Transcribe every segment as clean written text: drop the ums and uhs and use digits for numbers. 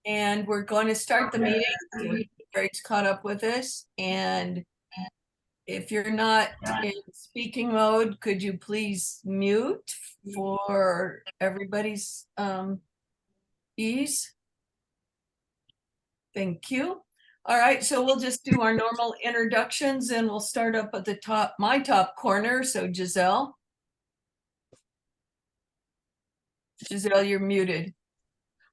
And we're going to start the meeting. Greg's caught up with us. And if you're not in speaking mode, could you please mute for everybody's ease? Thank you. All right, so we'll just do our normal introductions and we'll start up at the top, my top corner. So Giselle. Giselle, you're muted.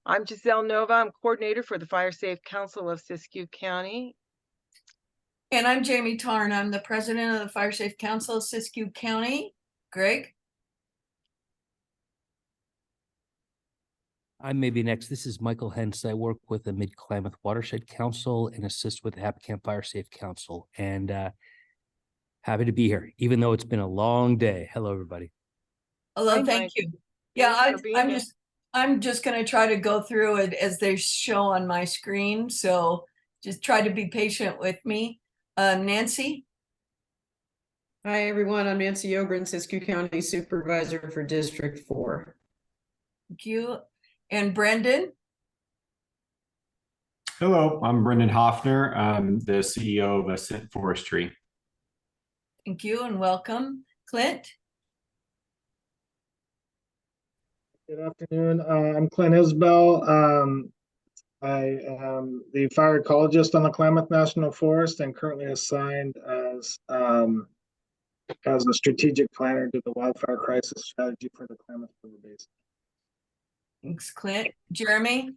I'm Giselle Nova. I'm coordinator for the Fire Safe Council of Siskiyou County. And I'm Jamie Tarn. I'm the president of the Fire Safe Council of Siskiyou County. Greg? I may be next. This is Michael Hentz. I work with the Mid-Klamath Watershed Council and assist with the Happy Camp Fire Safe Council. And happy to be here, even though it's been a long day. Hello, everybody. Hello, Hi, thank Mike. you. Yeah, Thanks I'm just going to try to go through it as they show on my screen. So just try to be patient with me. Nancy? Hi, everyone. I'm Nancy Ogren, Siskiyou County Supervisor for District 4. Thank you. And Brendan? Hello, I'm Brendan Hoffner. I'm the CEO of Ascent Forestry. Thank you and welcome. Clint? Good afternoon. I'm Clint Isbell. I am the fire ecologist on the Klamath National Forest and currently assigned as a strategic planner to the wildfire crisis strategy for the Klamath River Basin. Thanks, Clint. Jeremy?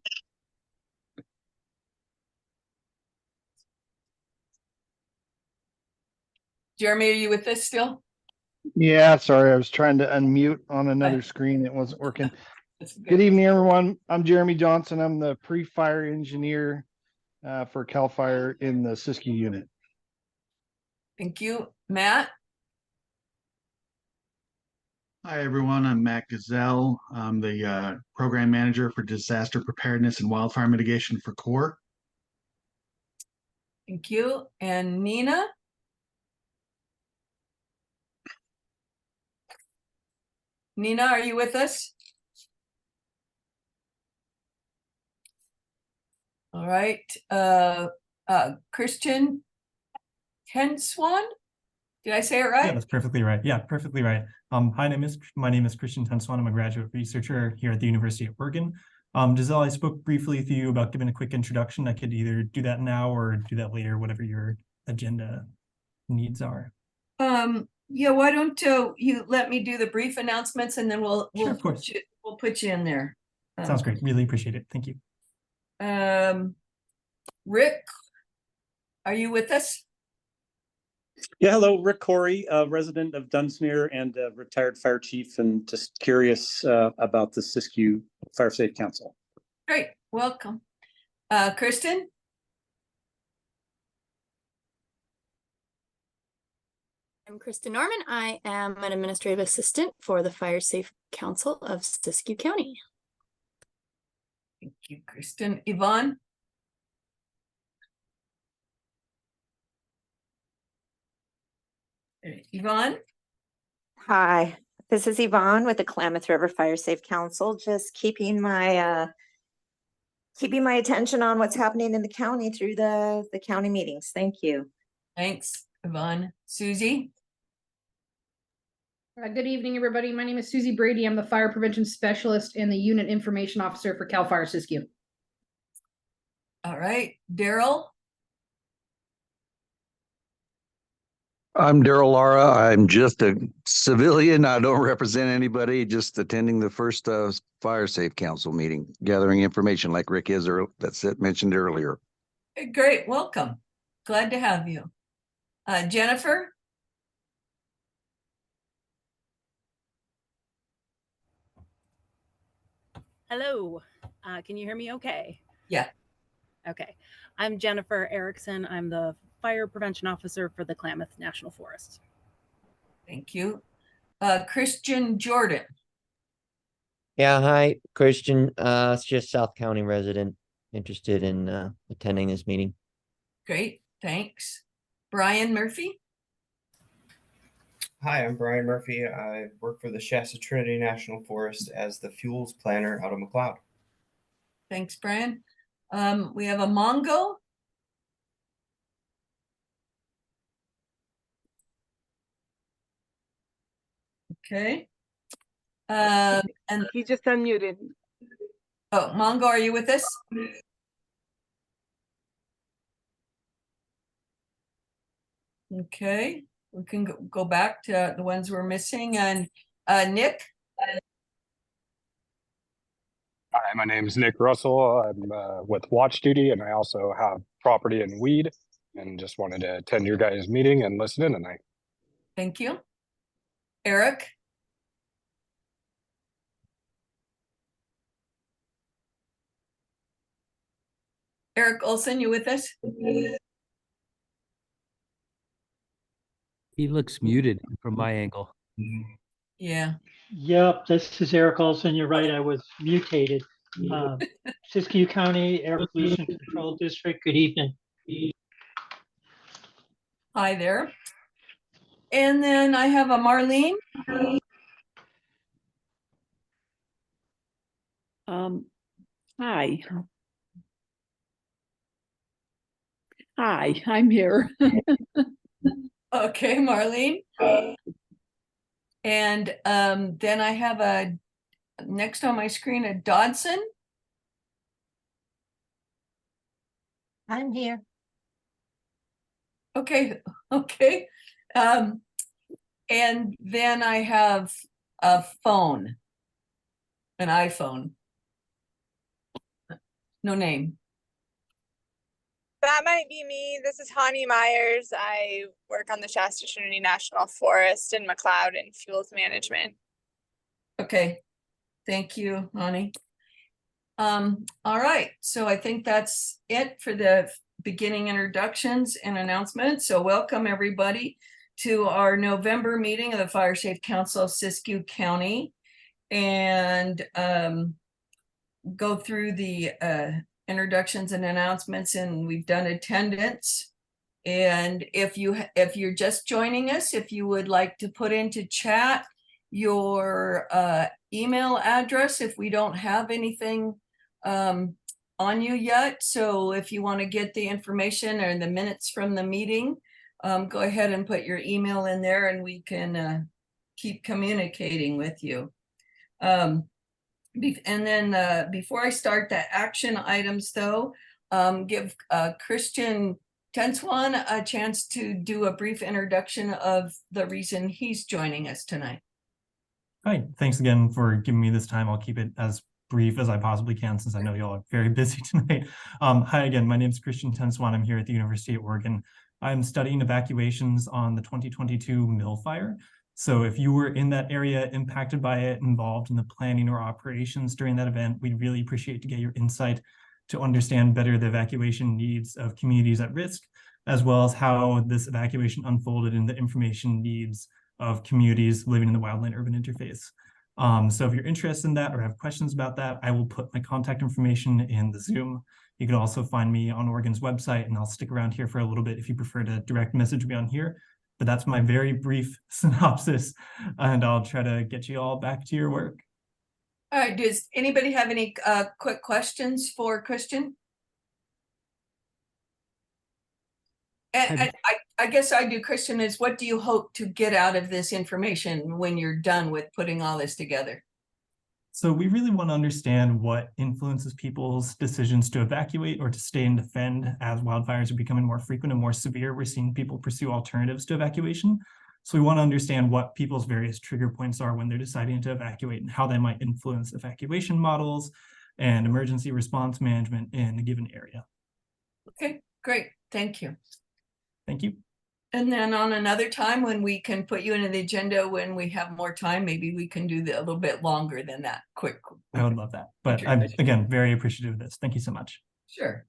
Jeremy, are you with us still? Yeah, sorry, I was trying to unmute on another screen. It wasn't working. Good evening, everyone. I'm Jeremy Johnson. I'm the pre-fire engineer for CAL FIRE in the Siskiyou unit. Thank you. Matt? Hi, everyone. I'm Matt Gazelle. I'm the program manager for disaster preparedness and wildfire mitigation for CORE. Thank you. And Nina? Nina, are you with us? All right. Christian Tenswan? Did I say it right? Yeah, that's perfectly right. Yeah, perfectly right. Hi, my name is Christian Tenswan. I'm a graduate researcher here at the University of Oregon. Giselle, I spoke briefly with you about giving a quick introduction. I could either do that now or do that later, whatever your agenda needs are. Yeah, why don't you let me do the brief announcements and then we'll put you in there. Sounds great. Really appreciate it. Thank you. Rick, are you with us? Yeah, hello, Rick Corey, resident of Dunsmuir and retired fire chief, and just curious about the Siskiyou Fire Safe Council. Great, welcome. Kristen? I'm Kristen Norman. I am an administrative assistant for the Fire Safe Council of Siskiyou County. Thank you, Kristen. Yvonne? Yvonne? Hi, this is Yvonne with the Klamath River Fire Safe Council, just keeping my attention on what's happening in the county through the county meetings. Thank you. Thanks, Yvonne. Susie? Good evening, everybody. My name is Susie Brady. I'm the fire prevention specialist and the unit information officer for CAL FIRE Siskiyou. All right, Daryl? I'm Daryl Lara. I'm just a civilian. I don't represent anybody, just attending the first Fire Safe Council meeting, gathering information like Rick is, that's it mentioned earlier. Great, welcome. Glad to have you. Jennifer? Hello, can you hear me okay? Yeah. Okay, I'm Jennifer Erickson. I'm the fire prevention officer for the Klamath National Forest. Thank you. Christian Jordan. Yeah, hi, Christian. It's just South County resident interested in attending this meeting. Great, thanks. Brian Murphy. Hi, I'm Brian Murphy. I work for the Shasta Trinity National Forest as the fuels planner out of McLeod. Thanks, Brian. We have a Mongo. Okay. And he just unmuted. Oh, Mongo, are you with us? Okay, we can go back to the ones we're missing. And Nick? Hi, my name is Nick Russell. I'm with Watch Duty, and I also have property in Weed, and just wanted to attend your guys' meeting and listen in tonight. Thank you. Eric? Eric Olson, you with us? He looks muted from my angle. Yeah. Yep, this is Eric Olson. You're right, I was mutated. Siskiyou County Air Pollution Control District, good evening. Hi there. And then I have a Marlene. Hi. Hi, I'm here. Okay, Marlene. And then I have a next on my screen, a Dodson. I'm here. Okay, okay. And then I have a phone, an iPhone. No name. That might be me. This is Hani Myers. I work on the Shasta Trinity National Forest in McLeod and Fuels Management. Okay, thank you, Hani. All right, so I think that's it for the beginning introductions and announcements. So welcome everybody to our November meeting of the Fire Safe Council of Siskiyou County, and go through the introductions and announcements, and we've done attendance. And if you're just joining us, if you would like to put into chat your email address, if we don't have anything on you yet. So if you want to get the information or the minutes from the meeting, go ahead and put your email in there and we can keep communicating with you. And then before I start the action items though, give Christian Tenswan a chance to do a brief introduction of the reason he's joining us tonight. Hi, thanks again for giving me this time. I'll keep it as brief as I possibly can since I know y'all are very busy tonight. Hi again, my name is Christian Tenswan. I'm here at the University of Oregon. I'm studying evacuations on the 2022 mill fire. So if you were in that area impacted by it, involved in the planning or operations during that event, we'd really appreciate to get your insight to understand better the evacuation needs of communities at risk, as well as how this evacuation unfolded in the information needs of communities living in the wildland-urban interface. So if you're interested in that or have questions about that, I will put my contact information in the Zoom. You can also find me on Oregon's website, and I'll stick around here for a little bit if you prefer to direct message me on here. But that's my very brief synopsis, and I'll try to get you all back to your work. All right, does anybody have any quick questions for Christian? And I guess I do, Christian, is what do you hope to get out of this information when you're done with putting all this together? So we really want to understand what influences people's decisions to evacuate or to stay and defend as wildfires are becoming more frequent and more severe. We're seeing people pursue alternatives to evacuation. So we want to understand what people's various trigger points are when they're deciding to evacuate and how they might influence evacuation models and emergency response management in a given area. Okay, great. Thank you. Thank you. And then on another time when we can put you into the agenda when we have more time, maybe we can do a little bit longer than that. Quick. I would love that. But I'm, again, very appreciative of this. Thank you so much. Sure.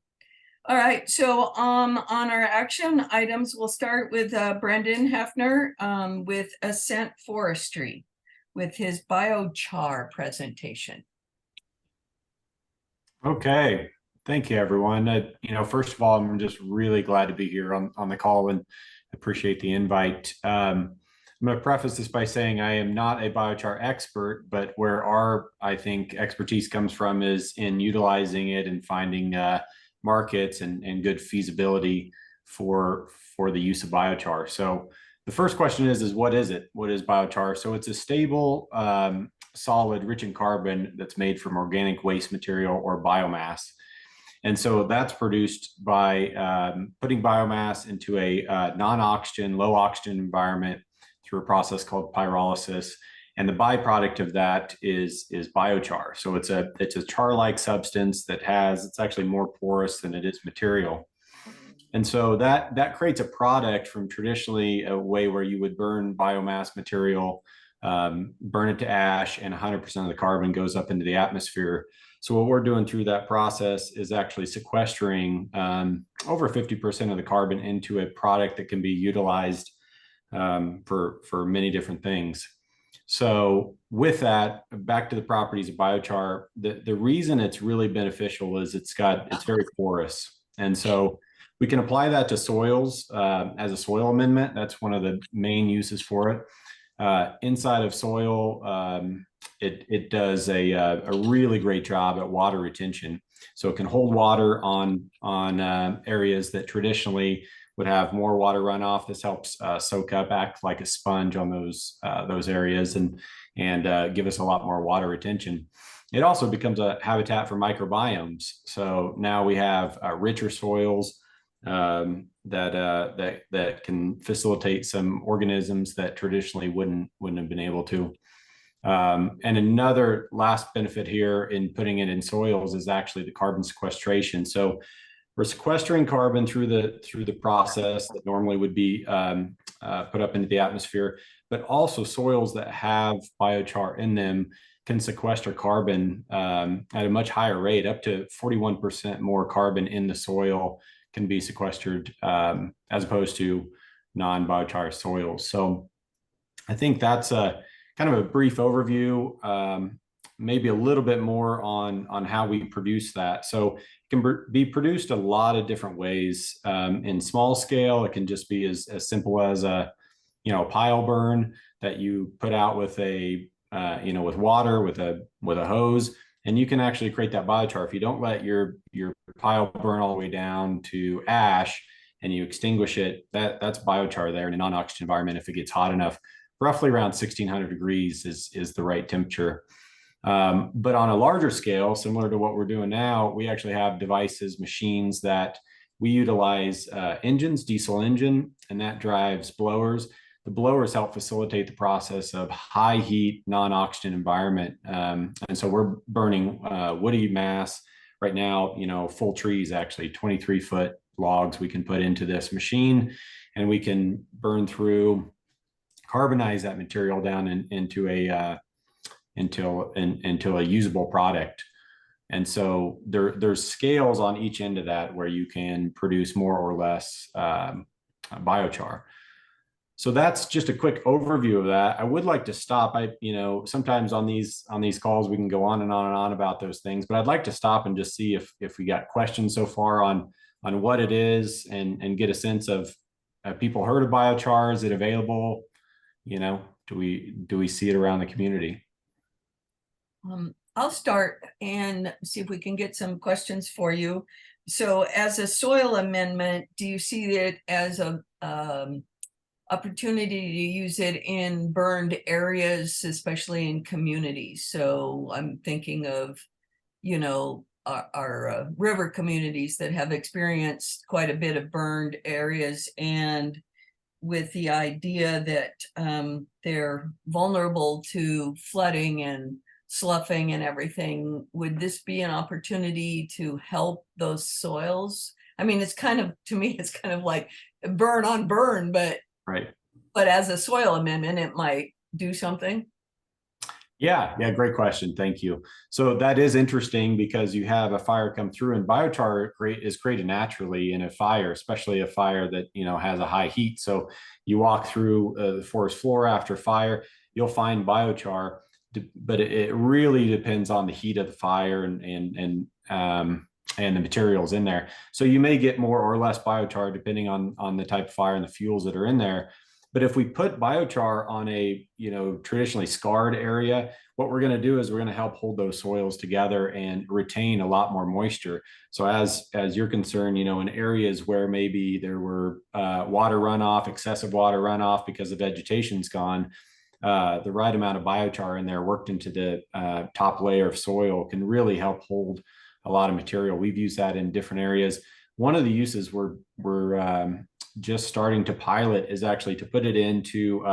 All right. So on our action items, we'll start with Brendan Hefner with Ascent Forestry with his biochar presentation. Okay. Thank you, everyone. First of all, I'm just really glad to be here on the call and appreciate the invite. I'm going to preface this by saying I am not a biochar expert, but where our, I think, expertise comes from is in utilizing it and finding markets and good feasibility for the use of biochar. So the first question is what is it? What is biochar? So it's a stable, solid, rich in carbon that's made from organic waste material or biomass. And so that's produced by putting biomass into a non-oxygen, low oxygen environment through a process called pyrolysis. And the byproduct of that is biochar. So it's a char-like substance that it's actually more porous than it is material. And so that creates a product from traditionally a way where you would burn biomass material, burn it to ash, and 100% of the carbon goes up into the atmosphere. So what we're doing through that process is actually sequestering over 50% of the carbon into a product that can be utilized for many different things. So with that, back to the properties of biochar, the reason it's really beneficial is it's very porous. And so we can apply that to soils as a soil amendment. That's one of the main uses for it. Inside of soil, it does a really great job at water retention. So it can hold water on areas that traditionally would have more water runoff. This helps soak up, act like a sponge on those areas and give us a lot more water retention. It also becomes a habitat for microbiomes. So now we have richer soils that can facilitate some organisms that traditionally wouldn't have been able to. And another last benefit here in putting it in soils is actually the carbon sequestration. So we're sequestering carbon through the process that normally would be put up into the atmosphere, but also soils that have biochar in them can sequester carbon at a much higher rate. Up to 41% more carbon in the soil can be sequestered as opposed to non-biochar soils. So I think that's kind of a brief overview, maybe a little bit more on how we produce that. So it can be produced a lot of different ways. In small scale, it can just be as simple as a pile burn that you put out with with water with a hose, and you can actually create that biochar. If you don't let your pile burn all the way down to ash and you extinguish it, that's biochar there in a non-oxygen environment. If it gets hot enough, roughly around 1600 degrees is the right temperature. But on a larger scale, similar to what we're doing now, we actually have devices, machines that we utilize engines, diesel engine, and that drives blowers. The blowers help facilitate the process of high heat, non-oxygen environment. And so we're burning woody mass right now, full trees, actually 23-foot logs we can put into this machine, and we can burn through, carbonize that material down into a usable product. And so there's scales on each end of that where you can produce more or less biochar. So that's just a quick overview of that. I would like to stop. Sometimes on these calls we can go on and on and on about those things, but I'd like to stop and just see if we got questions so far on what it is and get a sense of, have people heard of biochar? Is it available? Do we see it around the community? I'll start and see if we can get some questions for you. So as a soil amendment, do you see it as a opportunity to use it in burned areas, especially in communities? So I'm thinking of, our river communities that have experienced quite a bit of burned areas, and with the idea that they're vulnerable to flooding and sloughing and everything. Would this be an opportunity to help those soils? I mean, to me, it's kind of like burn on burn, but right. But as a soil amendment, it might do something. Yeah, great question. Thank you. So that is interesting because you have a fire come through, and biochar is created naturally in a fire, especially a fire that has a high heat. So you walk through the forest floor after fire, you'll find biochar, but it really depends on the heat of the fire and the materials in there. So you may get more or less biochar depending on the type of fire and the fuels that are in there. But if we put biochar on a, traditionally scarred area, what we're going to do is we're going to help hold those soils together and retain a lot more moisture. So as you're concerned, in areas where maybe there were water runoff, excessive water runoff because the vegetation's gone, the right amount of biochar in there worked into the top layer of soil can really help hold a lot of material. We've used that in different areas. One of the uses we're just starting to pilot is actually to put it into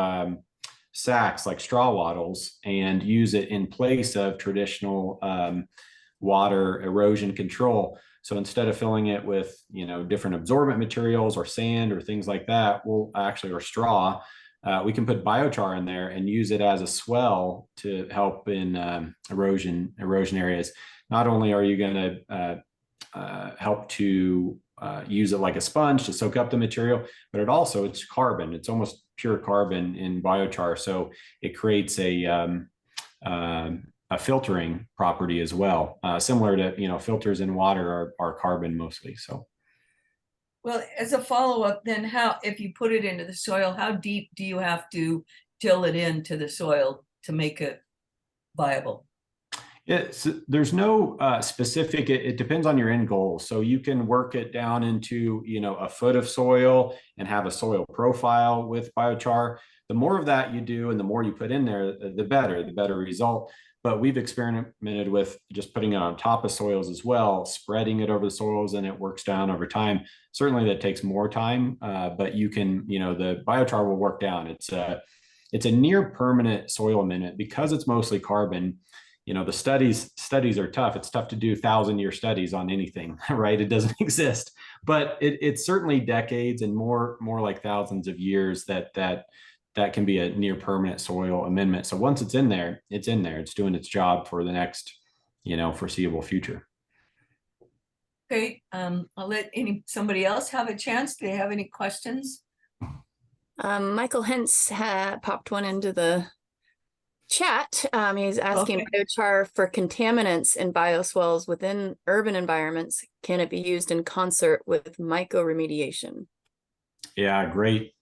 sacks like straw wattles and use it in place of traditional water erosion control. So instead of filling it with, different absorbent materials or sand or things like that, or straw, we can put biochar in there and use it as a swell to help in erosion areas. Not only are you going to help to use it like a sponge to soak up the material, but it's carbon. It's almost pure carbon in biochar, so it creates a filtering property as well, similar to filters in water are carbon mostly. So, well, as a follow-up, then if you put it into the soil, how deep do you have to till it into the soil to make it viable? There's no specific, it depends on your end goal. So you can work it down into, a foot of soil and have a soil profile with biochar. The more of that you do and the more you put in there, the better result. But we've experimented with just putting it on top of soils as well, spreading it over the soils, and it works down over time. Certainly that takes more time, but you can, the biochar will work down. It's a near permanent soil amendment because it's mostly carbon. The studies are tough. It's tough to do 1,000-year studies on anything, right? It doesn't exist, but it's certainly decades and more like thousands of years that can be a near permanent soil amendment. So once it's in there, it's doing its job for the next, foreseeable future. Okay, I'll let somebody else have a chance. Do they have any questions? Michael Hentz popped one into the chat. He's asking biochar for contaminants in bioswales within urban environments. Can it be used in concert with mycoremediation? Yeah, great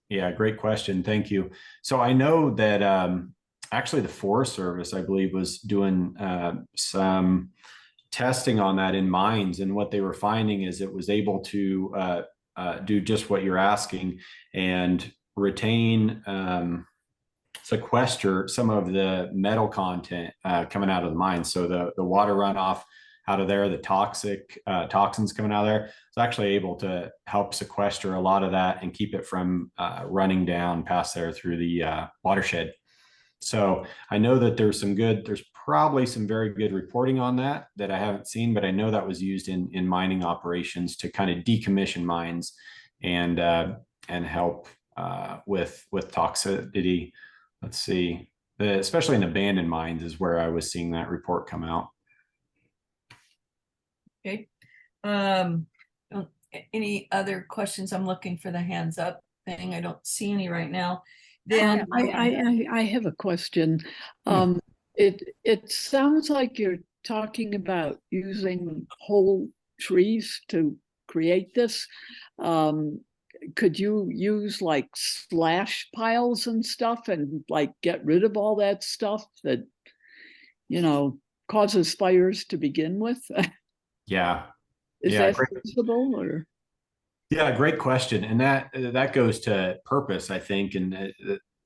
question. Thank you. So I know that actually the Forest Service, I believe, was doing some testing on that in mines, and what they were finding is it was able to do just what you're asking and retain sequester some of the metal content coming out of the mine. So the water runoff out of there, the toxins coming out of there, it's actually able to help sequester a lot of that and keep it from running down past there through the watershed. So I know that there's probably some very good reporting on that I haven't seen, but I know that was used in mining operations to kind of decommission mines and help with toxicity. Let's see, especially in abandoned mines is where I was seeing that report come out. Okay. Any other questions? I'm looking for the hands up thing. I don't see any right now. Then I have a question. It sounds like you're talking about using whole trees to create this. Could you use like slash piles and stuff and like get rid of all that stuff that, causes fires to begin with? Yeah. Is that feasible or? Yeah, great question. And that goes to purpose, I think. And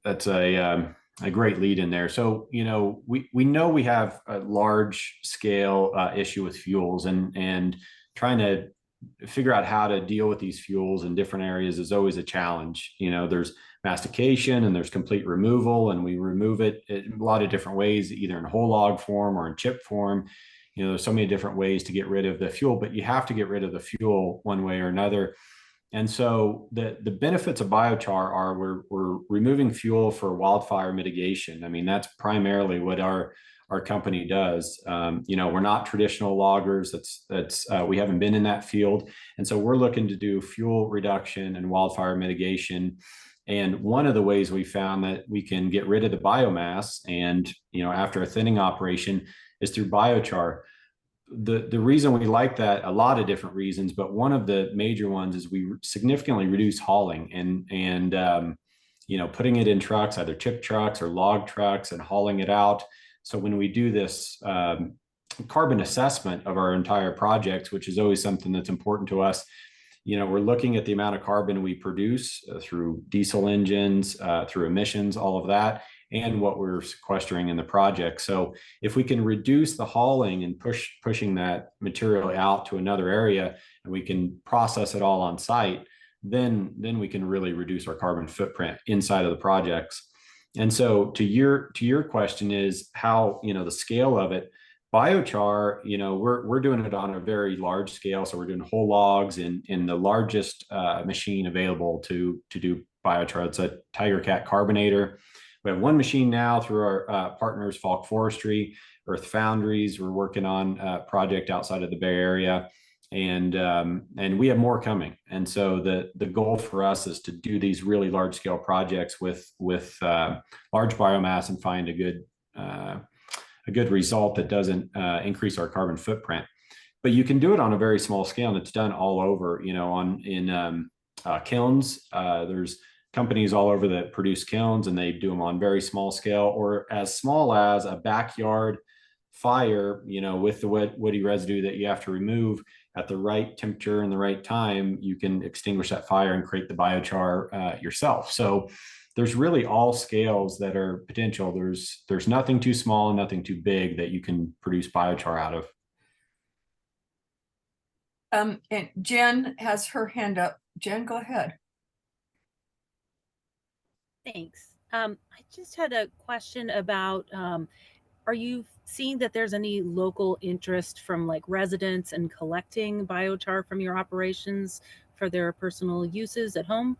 that's a great lead in there. So, we know we have a large scale issue with fuels and trying to figure out how to deal with these fuels in different areas is always a challenge. There's mastication and there's complete removal, and we remove it in a lot of different ways, either in whole log form or in chip form. There's so many different ways to get rid of the fuel, but you have to get rid of the fuel one way or another. And so the benefits of biochar are we're removing fuel for wildfire mitigation. I mean, that's primarily what our company does. We're not traditional loggers. We haven't been in that field. And so we're looking to do fuel reduction and wildfire mitigation. And one of the ways we found that we can get rid of the biomass and, after a thinning operation is through biochar. The reason we like that, a lot of different reasons, but one of the major ones is we significantly reduce hauling and putting it in trucks, either chip trucks or log trucks, and hauling it out. So when we do this carbon assessment of our entire projects, which is always something that's important to us, we're looking at the amount of carbon we produce through diesel engines, through emissions, all of that, and what we're sequestering in the project. So if we can reduce the hauling and pushing that material out to another area, and we can process it all on site, then we can really reduce our carbon footprint inside of the projects. And so to your question is how, the scale of it. Biochar, we're doing it on a very large scale. So we're doing whole logs in the largest machine available to do biochar. It's a Tiger Cat carbonator. We have one machine now through our partners, Falk Forestry, Earth Foundries. We're working on a project outside of the Bay Area, and we have more coming. And so the goal for us is to do these really large scale projects with large biomass and find a good result that doesn't increase our carbon footprint. But you can do it on a very small scale, and it's done all over. In kilns. There's companies all over that produce kilns, and they do them on very small scale, or as small as a backyard fire, with the woody residue that you have to remove at the right temperature and the right time. You can extinguish that fire and create the biochar yourself. So there's really all scales that are potential. There's nothing too small and nothing too big that you can produce biochar out of. And Jen has her hand up. Jen, go ahead. Thanks. I just had a question about, are you seeing that there's any local interest from like residents in collecting biochar from your operations for their personal uses at home?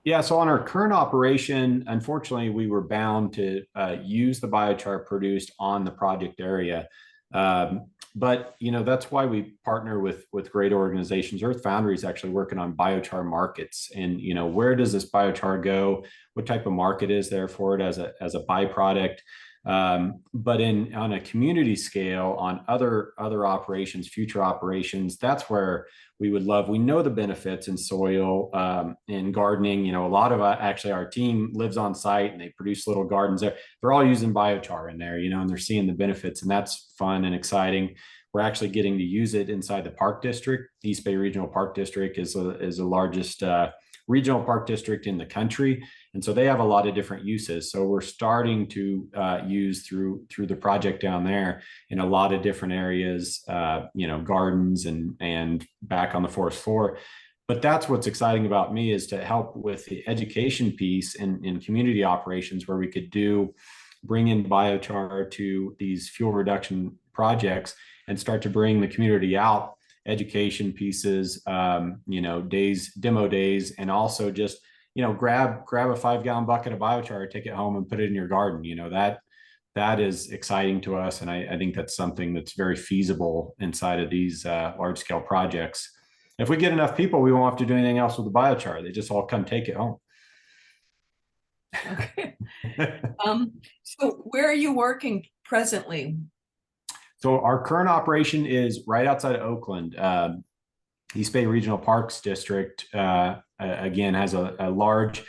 Yeah, so on our current operation, unfortunately, we were bound to use the biochar produced on the project area. But that's why we partner with great organizations. Earth Foundry is actually working on biochar markets, and where does this biochar go? What type of market is there for it as a byproduct? But on a community scale, on other operations, future operations, that's where we would love. We know the benefits in soil, in gardening. A lot of actually our team lives on site, and they produce little gardens there. They're all using biochar in there, and they're seeing the benefits, and that's fun and exciting. We're actually getting to use it inside the park district. East Bay Regional Park District is the largest regional park district in the country. And so they have a lot of different uses. So we're starting to use through the project down there in a lot of different areas, gardens and back on the forest floor. But that's what's exciting about me, is to help with the education piece in community operations, where we could bring in biochar to these fuel reduction projects and start to bring the community out, education pieces, demo days, and also just, grab a 5-gallon bucket of biochar, take it home and put it in your garden. That is exciting to us. And I think that's something that's very feasible inside of these large scale projects. If we get enough people, we won't have to do anything else with the biochar. They just all come take it home. Okay. So where are you working presently? So our current operation is right outside of Oakland. East Bay Regional Parks District, again, has a large,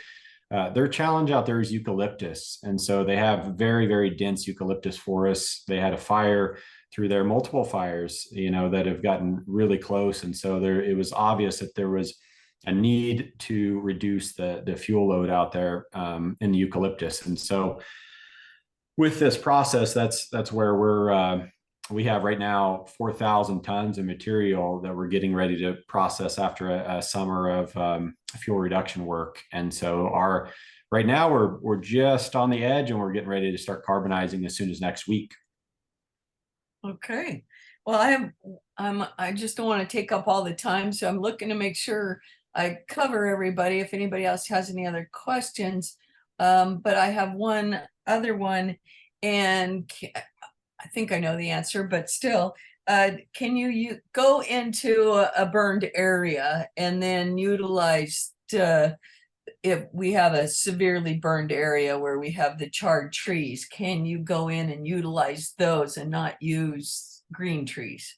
their challenge out there is eucalyptus. And so they have very, very dense eucalyptus forests. They had a fire through there, multiple fires, that have gotten really close. And so it was obvious that there was a need to reduce the fuel load out there in the eucalyptus. And so with this process, that's where we have right now 4,000 tons of material that we're getting ready to process after a summer of fuel reduction work. And so right now we're just on the edge, and we're getting ready to start carbonizing as soon as next week. Okay. Well, I just don't want to take up all the time, so I'm looking to make sure I cover everybody. If anybody else has any other questions, but I have one other one, and I think I know the answer, but still, can you go into a burned area and then utilize, if we have a severely burned area where we have the charred trees, can you go in and utilize those and not use green trees?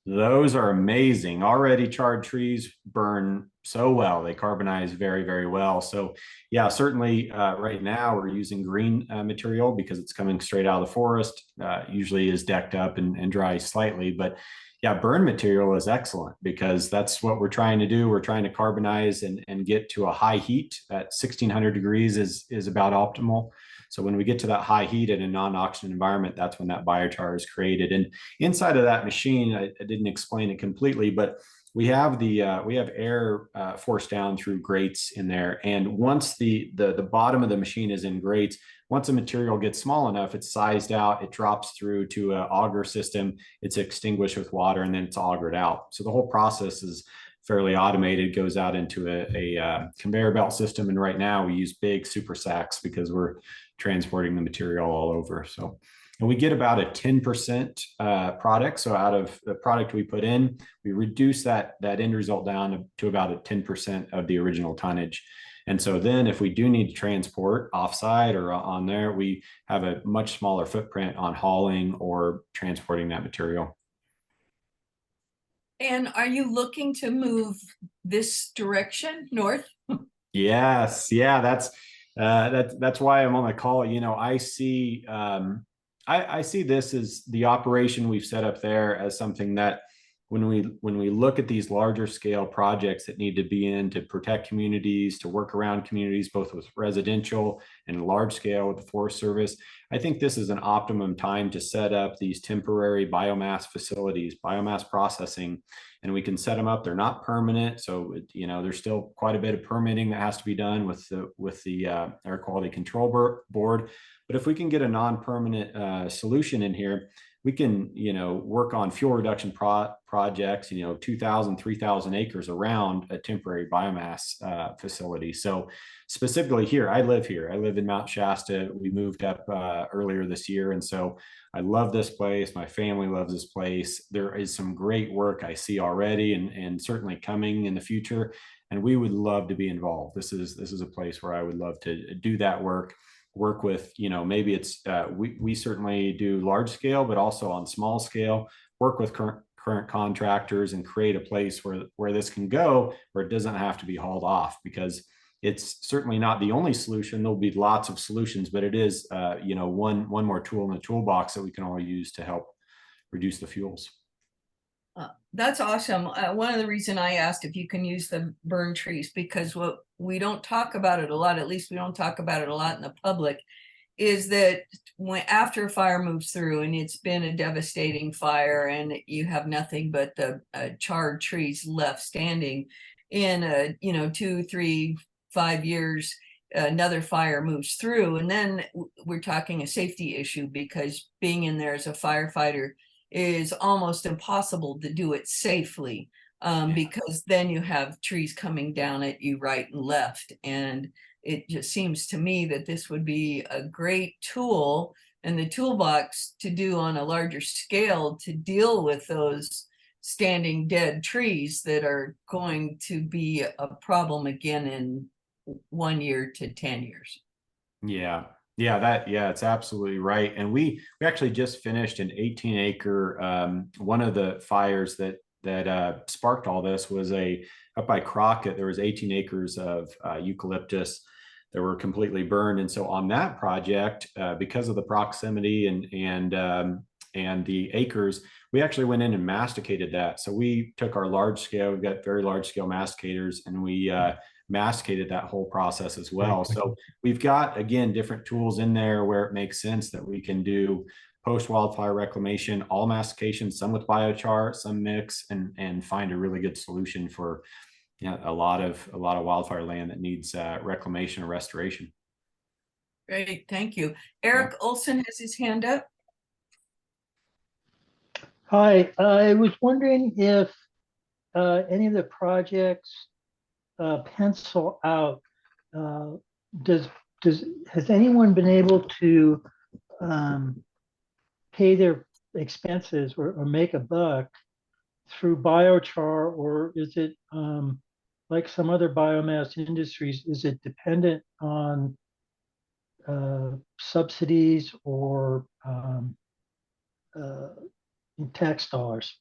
Those are amazing. Already charred trees burn so well. They carbonize very, very well. So yeah, certainly right now we're using green material because it's coming straight out of the forest. Usually is decked up and dry slightly, but yeah, burn material is excellent because that's what we're trying to do. We're trying to carbonize and get to a high heat at 1600 degrees is about optimal. So when we get to that high heat in a non-oxygen environment, that's when that biochar is created. And inside of that machine, I didn't explain it completely, but we have we have air forced down through grates in there. And once the bottom of the machine is in grates, once a material gets small enough, it's sized out, it drops through to an auger system, it's extinguished with water, and then it's augered out. So the whole process is fairly automated, goes out into a conveyor belt system. And right now we use big super sacks because we're transporting the material all over. So, and we get about a 10% product. So out of the product we put in, we reduce that end result down to about a 10% of the original tonnage. And so then if we do need to transport offsite or on there, we have a much smaller footprint on hauling or transporting that material. And are you looking to move this direction north? Yes, yeah, that's why I'm on the call. You know, I see I see this as the operation we've set up there as something that when we look at these larger scale projects that need to be in to protect communities, to work around communities, both with residential and large scale with the Forest Service, I think this is an optimum time to set up these temporary biomass facilities, biomass processing, and we can set them up. They're not permanent, so you know there's still quite a bit of permitting that has to be done with the Air Quality Control Board. But if we can get a non-permanent solution in here, we can, you know, work on fuel reduction projects, you know, 2,000, 3,000 acres around a temporary biomass facility. So specifically here, I live here. I live in Mount Shasta. We moved up earlier this year. And so I love this place. My family loves this place. There is some great work I see already and certainly coming in the future. And we would love to be involved. This is a place where I would love to do that work with, you know, maybe it's we certainly do large scale, but also on small scale, work with current contractors and create a place where this can go, where it doesn't have to be hauled off, because it's certainly not the only solution. There'll be lots of solutions, but it is you know, one more tool in the toolbox that we can all use to help reduce the fuels. That's awesome. One of the reason I asked if you can use the burn trees, because what we don't talk about it a lot, at least we don't talk about it a lot in the public, is that when after a fire moves through and it's been a devastating fire and you have nothing but the charred trees left standing, in you know 2, 3, 5 years, another fire moves through, and then we're talking a safety issue, because being in there as a firefighter is almost impossible to do it safely, because then you have trees coming down at you right and left. And it just seems to me that this would be a great tool in the toolbox to do on a larger scale to deal with those standing dead trees that are going to be a problem again in 1 year to 10 years. Yeah. Yeah, it's absolutely right. And we actually just finished an 18-acre. One of the fires that sparked all this was up by Crockett. There was 18 acres of eucalyptus that were completely burned. And so on that project, because of the proximity and the acres, we actually went in and masticated that. So we took our large scale, we've got very large scale masticators, and we masticated that whole process as well. So we've got, again, different tools in there where it makes sense that we can do post wildfire reclamation, all mastication, some with biochar, some mix, and find a really good solution for, you know, a lot of wildfire land that needs reclamation or restoration. Great, thank you. Eric Olson has his hand up. Hi, I was wondering if any of the projects pencil out. Has anyone been able to pay their expenses or make a buck through biochar, or is it like some other biomass industries, is it dependent on subsidies or tax dollars?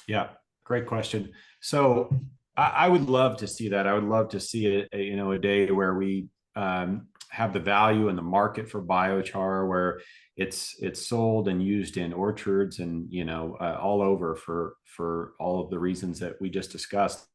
Yeah, great question. So I would love to see that. I would love to see it, a day where we have the value in the market for biochar, where it's sold and used in orchards and all over for all of the reasons that we just discussed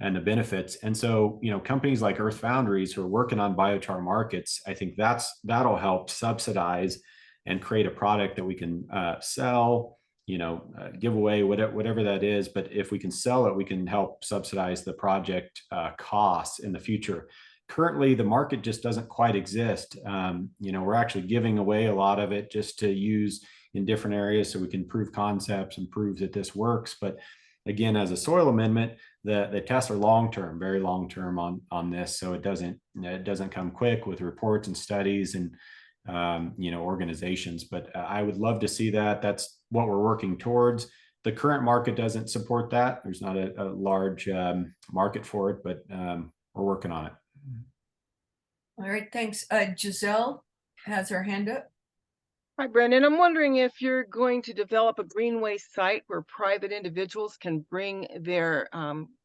and the benefits. And so, companies like Earth Foundries who are working on biochar markets, I think that'll help subsidize and create a product that we can sell, give away, whatever that is. But if we can sell it, we can help subsidize the project costs in the future. Currently, the market just doesn't quite exist. We're actually giving away a lot of it just to use in different areas so we can prove concepts and prove that this works. But again, as a soil amendment, the tests are long-term, very long-term on this. So it doesn't come quick with reports and studies and organizations. But I would love to see that. That's what we're working towards. The current market doesn't support that. There's not a large market for it, but we're working on it. All right, thanks. Giselle has her hand up. Hi, Brendan. I'm wondering if you're going to develop a green waste site where private individuals can bring their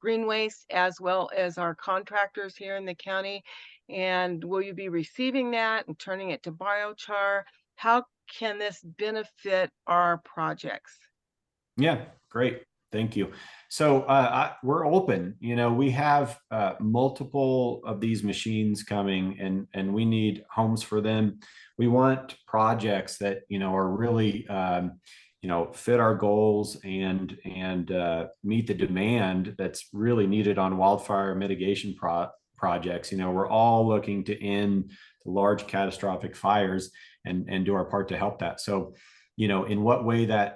green waste as well as our contractors here in the county. And will you be receiving that and turning it to biochar? How can this benefit our projects? Yeah, great. Thank you. So we're open. We have multiple of these machines coming, and we need homes for them. We want projects that are really fit our goals and meet the demand that's really needed on wildfire mitigation projects. We're all looking to end the large catastrophic fires and do our part to help that. So, in what way that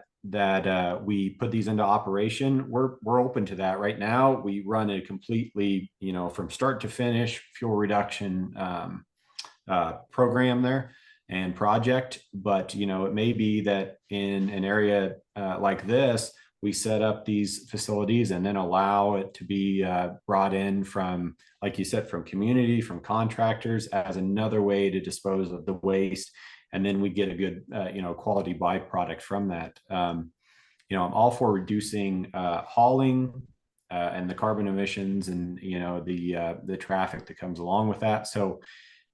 we put these into operation, we're open to that. Right now, we run a completely, from start to finish fuel reduction program there and project. But, it may be that in an area like this, we set up these facilities and then allow it to be brought in from, like you said, from community, from contractors as another way to dispose of the waste. And then we get a good, quality byproduct from that. I'm all for reducing hauling and the carbon emissions and, the traffic that comes along with that. So,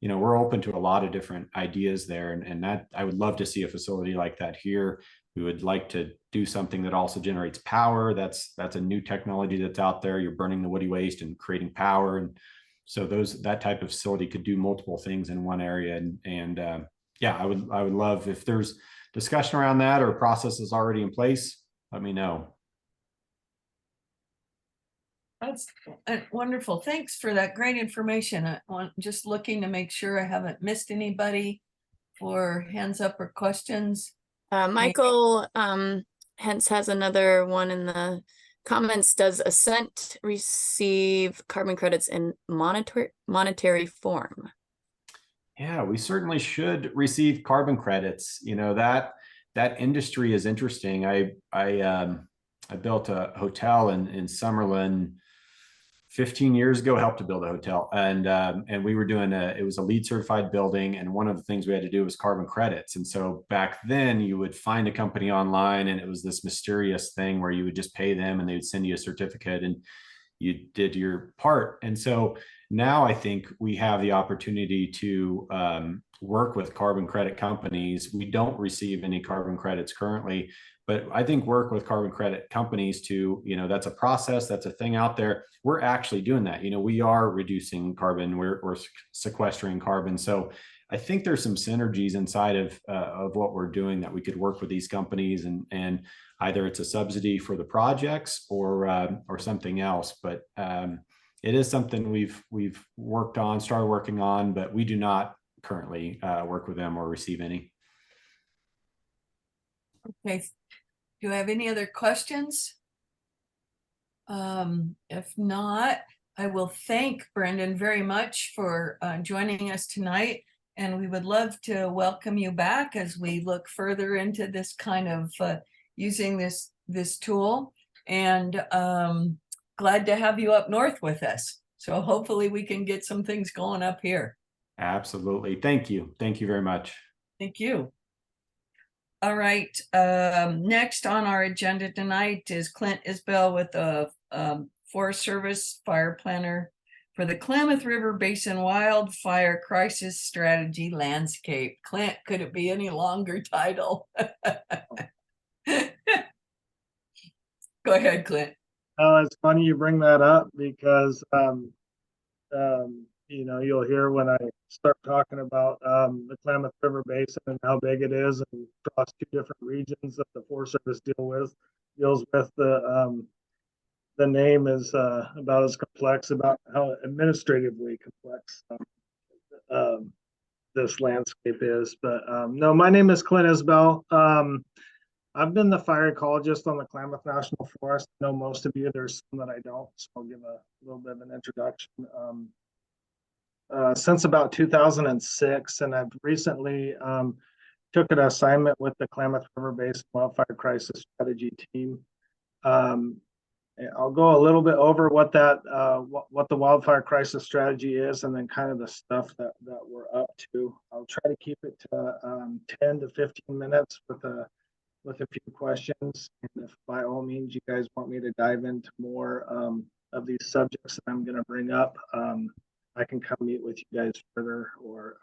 we're open to a lot of different ideas there. And that I would love to see a facility like that here. We would like to do something that also generates power. That's a new technology that's out there. You're burning the woody waste and creating power. And so that type of facility could do multiple things in one area. And yeah, I would love if there's discussion around that or processes already in place, let me know. That's wonderful. Thanks for that great information. Just looking to make sure I haven't missed anybody for hands up or questions. Michael Hence has another one in the comments. Does Ascent receive carbon credits in monetary form? Yeah, we certainly should receive carbon credits. That industry is interesting. I built a hotel in Summerlin 15 years ago, helped to build a hotel, and we were doing it was a LEED certified building, and one of the things we had to do was carbon credits. And so back then you would find a company online and it was this mysterious thing where you would just pay them and they would send you a certificate and you did your part. And so now I think we have the opportunity to work with carbon credit companies. We don't receive any carbon credits currently, but I think work with carbon credit companies to, that's a process, that's a thing out there. We're actually doing that. We are reducing carbon, we're sequestering carbon. So I think there's some synergies inside of what we're doing that we could work with these companies and either it's a subsidy for the projects or something else. But it is something we've started working on, but we do not currently work with them or receive any. Okay. Do you have any other questions? If not, I will thank Brendan very much for joining us tonight. And we would love to welcome you back as we look further into this kind of using this tool. And glad to have you up north with us. So hopefully we can get some things going up here. Absolutely. Thank you. Thank you very much. Thank you. All right, next on our agenda tonight is Clint Isbell with the Forest Service Fire Planner for the Klamath River Basin Wildfire Crisis Strategy Landscape. Clint, could it be any longer title? Go ahead, Clint. Oh, it's funny you bring that up because you know, you'll hear when I start talking about the Klamath River Basin and how big it is and across 2 different regions that the Forest Service deals with. The name is about as complex, about how administratively complex this landscape is. But no, my name is Clint Isbell. I've been the fire ecologist on the Klamath National Forest. I know most of you. There's some that I don't, so I'll give a little bit of an introduction. Since about 2006, and I've recently took an assignment with the Klamath River Basin Wildfire Crisis Strategy team. I'll go a little bit over what that what the wildfire crisis strategy is, and then kind of the stuff that we're up to. I'll try to keep it to 10 to 15 minutes with a few questions. And if by all means you guys want me to dive into more of these subjects that I'm going to bring up, I can come meet with you guys further or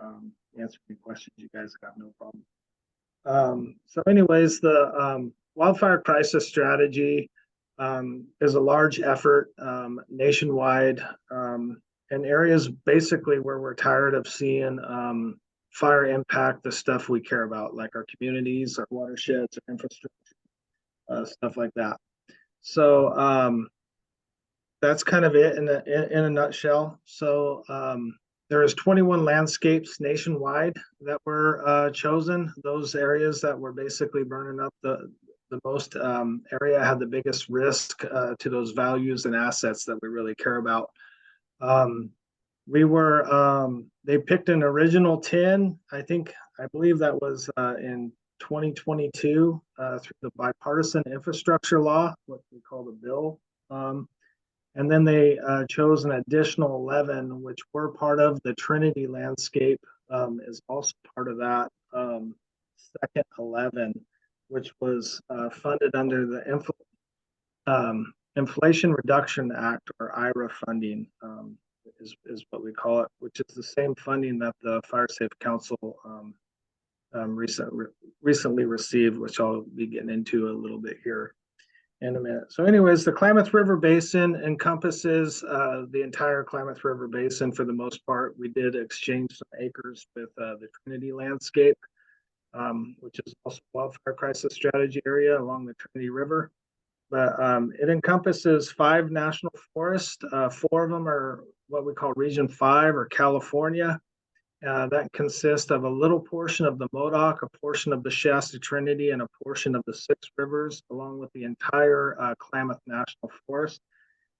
answer any questions you guys got, no problem. So anyways, the wildfire crisis strategy is a large effort nationwide in areas basically where we're tired of seeing fire impact the stuff we care about, like our communities, our watersheds, our infrastructure, stuff like that. So that's kind of it in a nutshell. So there is 21 landscapes nationwide that were chosen. Those areas that were basically burning up the most area had the biggest risk to those values and assets that we really care about. They picked an original 10. I believe that was in 2022 through the bipartisan infrastructure law, what we call the bill. And then they chose an additional 11, which were part of the Trinity landscape, is also part of that second 11, which was funded under the Inflation Reduction Act, or IRA funding, is what we call it, which is the same funding that the Fire Safe Council recently received, which I'll be getting into a little bit here in a minute. So anyways, the Klamath River Basin encompasses the entire Klamath River Basin for the most part. We did exchange some acres with the Trinity landscape, which is also a wildfire crisis strategy area along the Trinity River. But it encompasses 5 national forests. 4 of them are what we call Region 5 or California. That consists of a little portion of the Modoc, a portion of the Shasta Trinity, and a portion of the 6 rivers, along with the entire Klamath National Forest.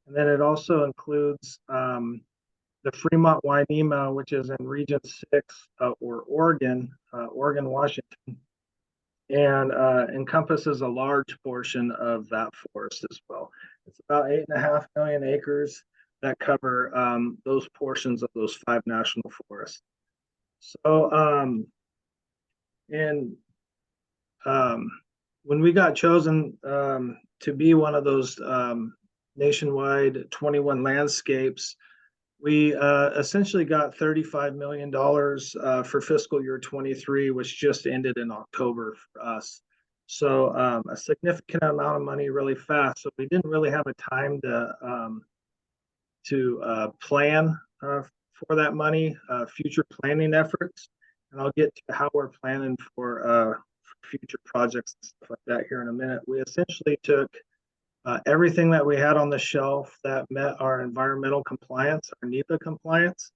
And then it also includes the Fremont Wainema, which is in Region 6 or Oregon, Washington, and encompasses a large portion of that forest as well. It's about 8.5 million acres that cover those portions of those 5 national forests. So when we got chosen to be one of those nationwide 21 landscapes, we essentially got $35 million for fiscal year 23, which just ended in October for us. So a significant amount of money really fast. So we didn't really have a time to plan for that money, future planning efforts. And I'll get to how we're planning for future projects and stuff like that here in a minute. We essentially took everything that we had on the shelf that met our environmental compliance, our NEPA compliance,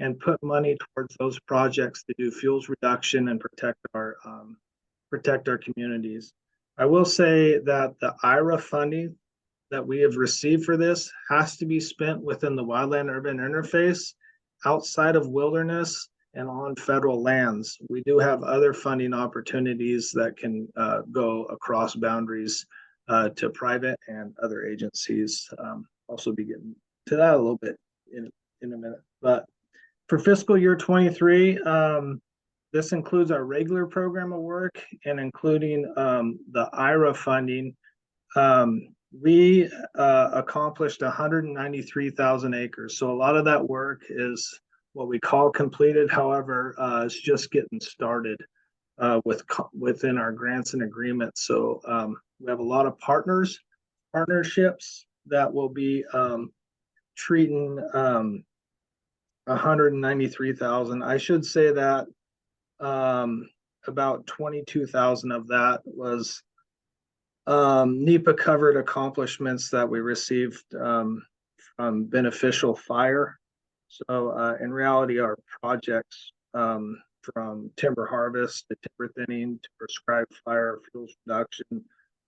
and put money towards those projects to do fuels reduction and protect our communities. I will say that the IRA funding that we have received for this has to be spent within the wildland urban interface, outside of wilderness, and on federal lands. We do have other funding opportunities that can go across boundaries to private and other agencies. Also be getting to that a little bit in a minute. But for fiscal year 23, This includes our regular program of work and including the IRA funding. We accomplished 193,000 acres. So a lot of that work is what we call completed. However, it's just getting started within our grants and agreements. So we have a lot of partnerships that will be treating 193,000. I should say that about 22,000 of that was NEPA covered accomplishments that we received from beneficial fire. So in reality, our projects from timber harvest to timber thinning to prescribed fire fuels reduction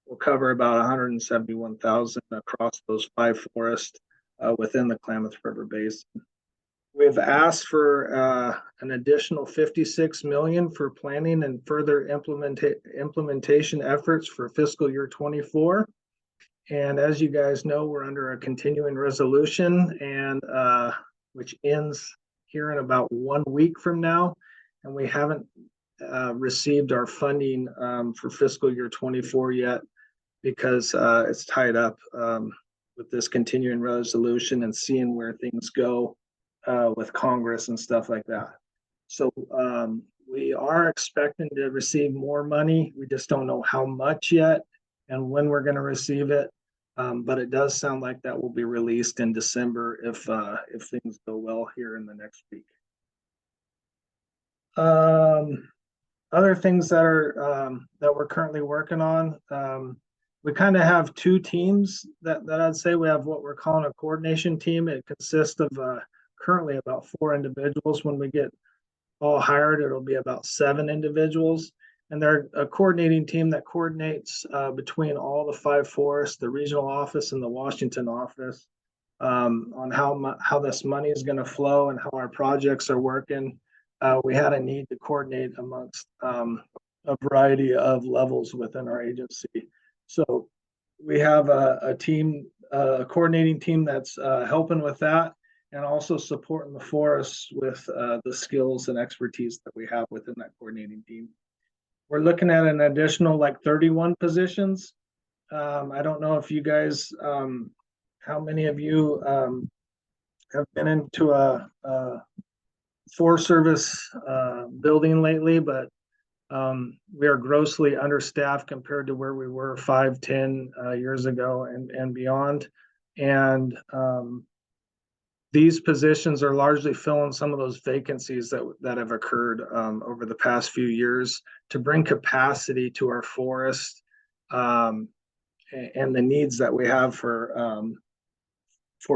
will cover about 171,000 across those 5 forests within the Klamath River Basin. We've asked for an additional 56 million for planning and further implementation efforts for fiscal year 24. And as you guys know, we're under a continuing resolution and which ends here in about 1 week from now. And we haven't received our funding for fiscal year 24 yet because it's tied up with this continuing resolution and seeing where things go with Congress and stuff like that. So we are expecting to receive more money. We just don't know how much yet and when we're going to receive it. But it does sound like that will be released in December if things go well here in the next week. Other things that are that we're currently working on. We kind of have 2 teams that I'd say. We have what we're calling a coordination team. It consists of currently about 4 individuals. When we get all hired, it'll be about 7 individuals. And they're a coordinating team that coordinates between all the 5 forests, the regional office and the Washington office on how this money is going to flow and how our projects are working. We had a need to coordinate amongst a variety of levels within our agency. So we have a team, a coordinating team that's helping with that and also supporting the forests with the skills and expertise that we have within that coordinating team. We're looking at an additional like 31 positions. I don't know if you guys, how many of you have been into a Forest Service building lately, but we are grossly understaffed compared to where we were 5-10 years ago and beyond. And these positions are largely filling some of those vacancies that have occurred over the past few years to bring capacity to our forest and the needs that we have for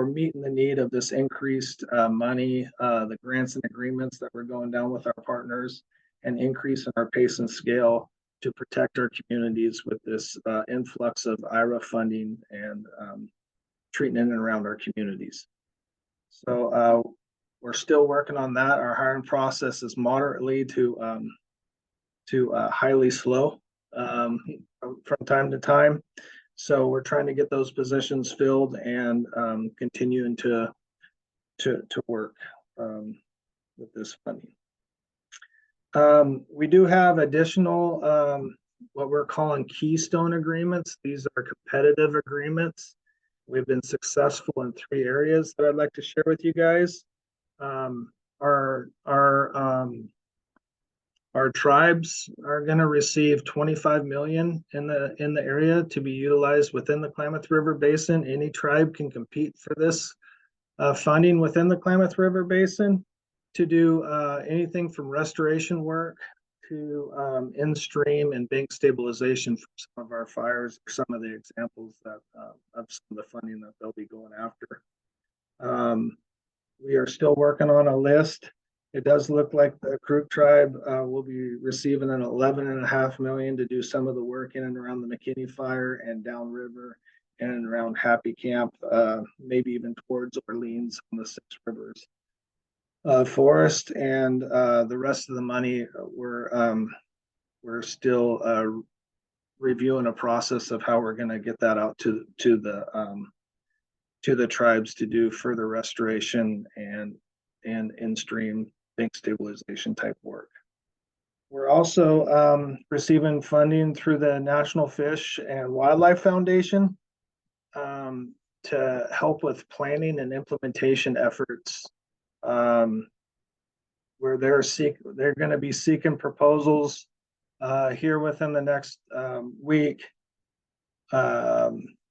meeting the need of this increased money, the grants and agreements that we're going down with our partners, and increase in our pace and scale to protect our communities with this influx of IRA funding and treating in and around our communities. So we're still working on that. Our hiring process is moderately to highly slow from time to time. So we're trying to get those positions filled and continuing to work with this funding. We do have additional what we're calling keystone agreements. These are competitive agreements. We've been successful in 3 areas that I'd like to share with you guys. Our tribes are going to receive 25 million in the area to be utilized within the Klamath River Basin. Any tribe can compete for this funding within the Klamath River Basin to do anything from restoration work to in-stream and bank stabilization for some of our fires, or some of the examples that of some of the funding that they'll be going after. We are still working on a list. It does look like the Crook tribe will be receiving an 11.5 million to do some of the work in and around the McKinney fire and downriver and around Happy Camp, maybe even towards Orleans on the 6 Rivers forest. And the rest of the money we're still reviewing a process of how we're going to get that out to the tribes to do further restoration and in-stream bank stabilization type work. We're also receiving funding through the National Fish and Wildlife Foundation to help with planning and implementation efforts. Where they're going to be seeking proposals here within the next week,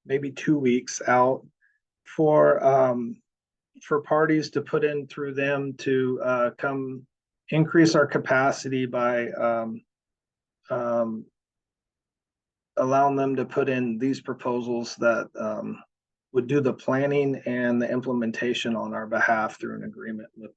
maybe 2 weeks out, for parties to put in through them to come increase our capacity by allowing them to put in these proposals that would do the planning and the implementation on our behalf through an agreement with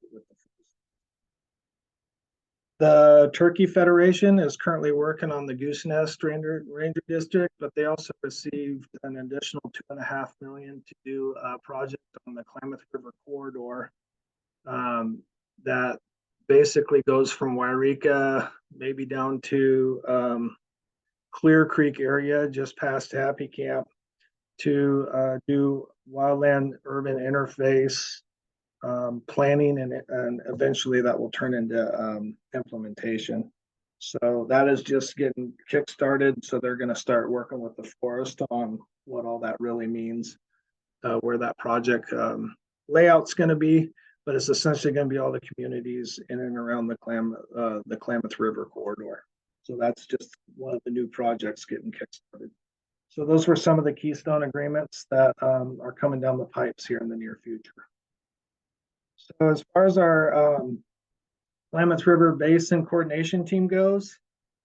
the Turkey Federation is currently working on the Goose Nest Ranger District, but they also received an additional $2.5 million to do a project on the Klamath River corridor that basically goes from Wairika maybe down to Clear Creek area just past Happy Camp to do wildland urban interface planning, and eventually that will turn into implementation. So that is just getting kick-started. So they're going to start working with the forest on what all that really means, where that project layout's going to be, but it's essentially going to be all the communities in and around the Klamath River corridor. So that's just one of the new projects getting kick-started. So those were some of the keystone agreements that are coming down the pipes here in the near future. So as far as our Klamath River Basin Coordination Team goes,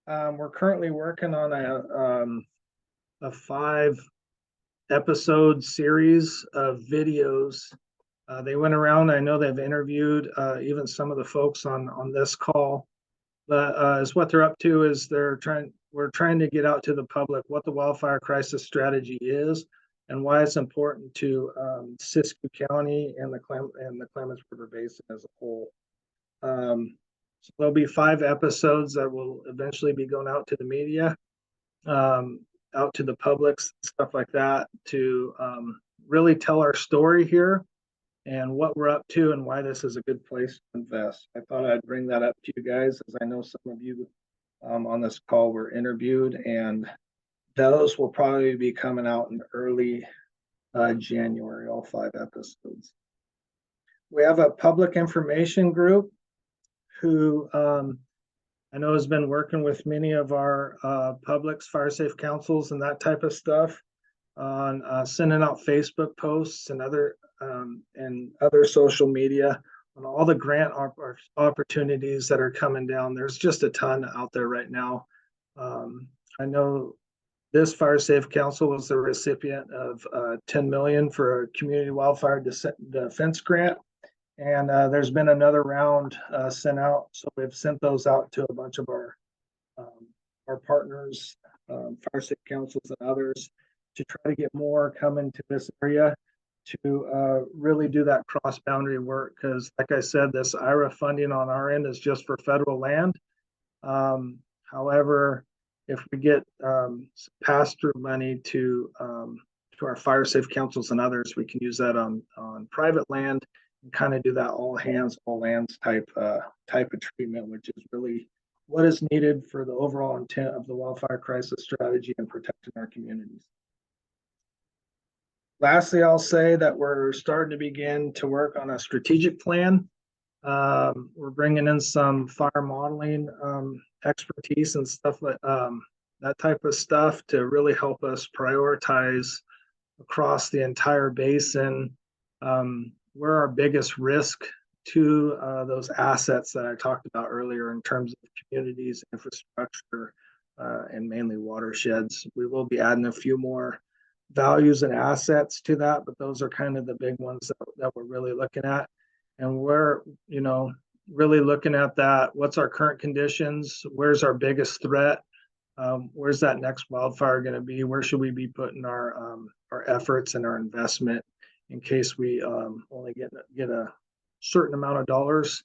we're currently working on a 5-episode series of videos. They went around. I know they've interviewed even some of the folks on this call, but as what they're up to is we're trying to get out to the public what the wildfire crisis strategy is and why it's important to Siskiyou County and the Klamath River Basin as a whole. So there'll be 5 episodes that will eventually be going out to the media, out to the publics, stuff like that, to really tell our story here and what we're up to and why this is a good place to invest. I thought I'd bring that up to you guys, as I know some of you on this call were interviewed, and those will probably be coming out in early January, all 5 episodes. We have a public information group who I know has been working with many of our publics, fire safe councils and that type of stuff on sending out Facebook posts and other social media on all the grant opportunities that are coming down. There's just a ton out there right now. I know this Fire Safe Council was the recipient of $10 million for a community wildfire defense grant. And there's been another round sent out. So we've sent those out to a bunch of our partners, Fire Safe Councils and others, to try to get more coming to this area to really do that cross-boundary work. Because like I said, this IRA funding on our end is just for federal land. However, if we get pass-through money to our fire safe councils and others, we can use that on private land and kind of do that all hands, all lands type of treatment, which is really what is needed for the overall intent of the wildfire crisis strategy and protecting our communities. Lastly, I'll say that we're starting to begin to work on a strategic plan. We're bringing in some fire modeling expertise and stuff like that type of stuff to really help us prioritize across the entire basin where our biggest risk to those assets that I talked about earlier in terms of communities, infrastructure, and mainly watersheds. We will be adding a few more values and assets to that, but those are kind of the big ones that we're really looking at. And we're, really looking at that. What's our current conditions? Where's our biggest threat? Where's that next wildfire going to be? Where should we be putting our efforts and our investment in case we only get a certain amount of dollars?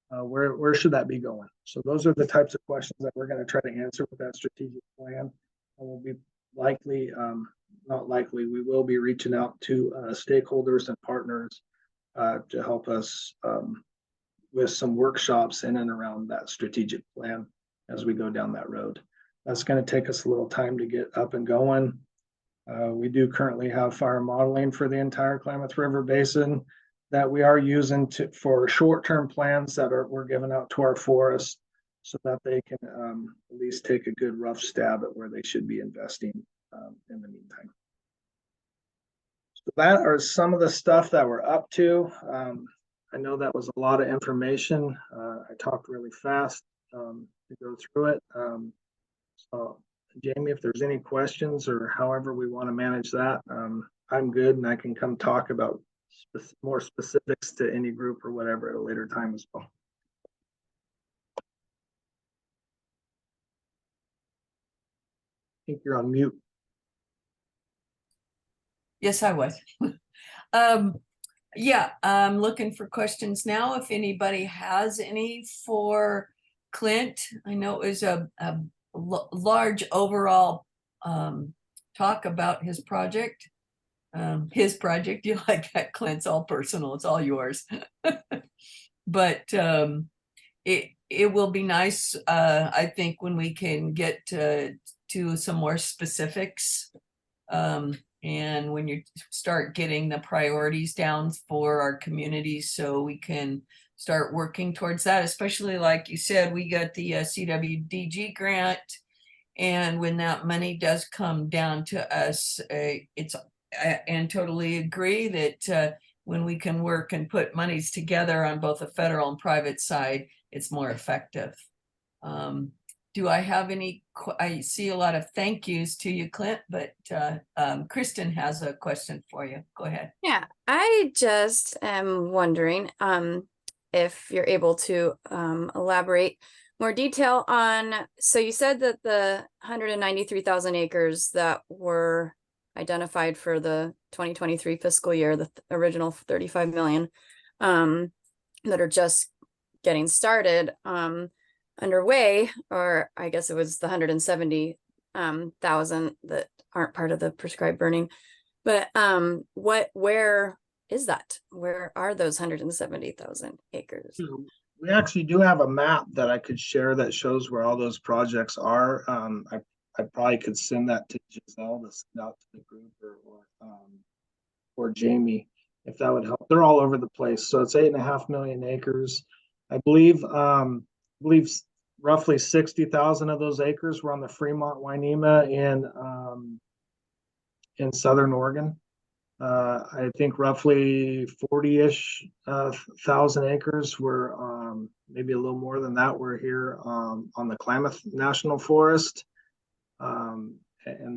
Where should that be going? So those are the types of questions that we're going to try to answer with that strategic plan. And we'll be likely, not likely, we will be reaching out to stakeholders and partners to help us with some workshops in and around that strategic plan. as we go down that road. That's going to take us a little time to get up and going. We do currently have fire modeling for the entire Klamath River Basin that we are using for short-term plans that we're giving out to our forests so that they can at least take a good rough stab at where they should be investing in the meantime. So that are some of the stuff that we're up to. I know that was a lot of information. I talked really fast to go through it. So Jamie, if there's any questions or however we want to manage that, I'm good and I can come talk about more specifics to any group or whatever at a later time as well. I think you're on mute. Yes, I was. Yeah, I'm looking for questions now. If anybody has any for Clint, I know it was a large overall talk about his project. You like that, Clint's all personal, it's all yours. But it will be nice, I think, when we can get to some more specifics. And when you start getting the priorities down for our communities, so we can start working towards that, especially like you said, we got the CWDG grant. And when that money does come down to us, and totally agree that when we can work and put monies together on both the federal and private side, it's more effective. Do I have any, I see a lot of thank yous to you, Clint, but Kristen has a question for you. Go ahead. Yeah, I just am wondering if you're able to elaborate more detail on, so you said that the 193,000 acres that were identified for the 2023 fiscal year, the original 35 million, that are just getting started, underway, or I guess it was the 170,000 that aren't part of the prescribed burning. But where is that? Where are those 170,000 acres? We actually do have a map that I could share that shows where all those projects are. I probably could send that to Giselle to send out to the group or Jamie, if that would help. They're all over the place. So it's 8.5 million acres. I believe roughly 60,000 of those acres were on the Fremont Wainema in Southern Oregon. I think roughly 40-ish thousand acres were, maybe a little more than that, were here on the Klamath National Forest. And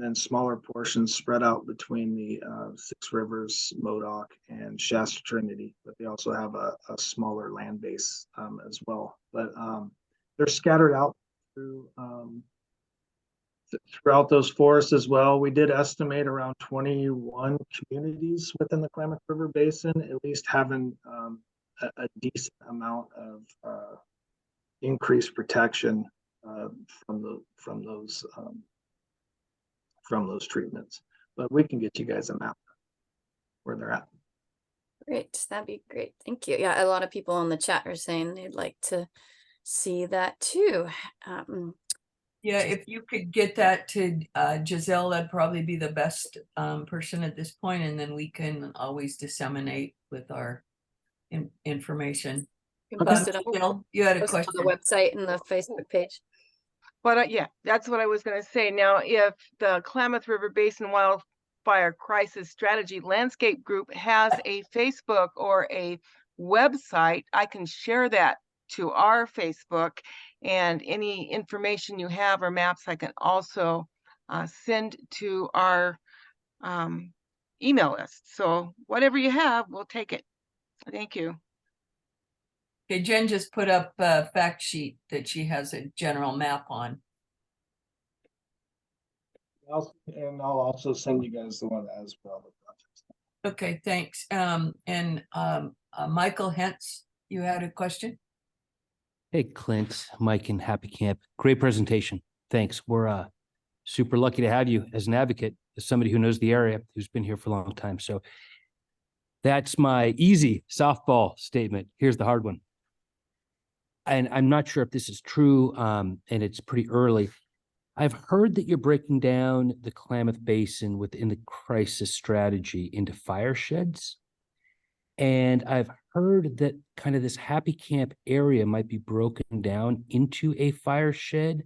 then smaller portions spread out between the Six Rivers, Modoc, and Shasta Trinity. But they also have a smaller land base as well. But they're scattered out throughout those forests as well. We did estimate around 21 communities within the Klamath River Basin, at least having a decent amount of increased protection from those treatments. But we can get you guys a map where they're at. Great, that'd be great. Thank you. Yeah, a lot of people in the chat are saying they'd like to see that too. Yeah, if you could get that to Giselle, that'd probably be the best person at this point, and then we can always disseminate with our information. You can post it on, Giselle, you had a post it question. on the website and the Facebook page. But yeah, that's what I was going to say. Now, if the Klamath River Basin Wildfire Crisis Strategy Landscape Group has a Facebook or a website, I can share that to our Facebook, and any information you have or maps I can also send to our email list. So whatever you have, we'll take it. Thank you. Okay, Jen just put up a fact sheet that she has a general map on. And I'll also send you guys the one as well. Okay, thanks. Michael Hentz, you had a question? Hey, Clint, Mike, and Happy Camp. Great presentation. Thanks. We're super lucky to have you as an advocate, as somebody who knows the area, who's been here for a long time. So that's my easy softball statement. Here's the hard one. and I'm not sure if this is true, and it's pretty early. I've heard that you're breaking down the Klamath Basin within the crisis strategy into fire sheds. And I've heard that kind of this happy camp area might be broken down into a fire shed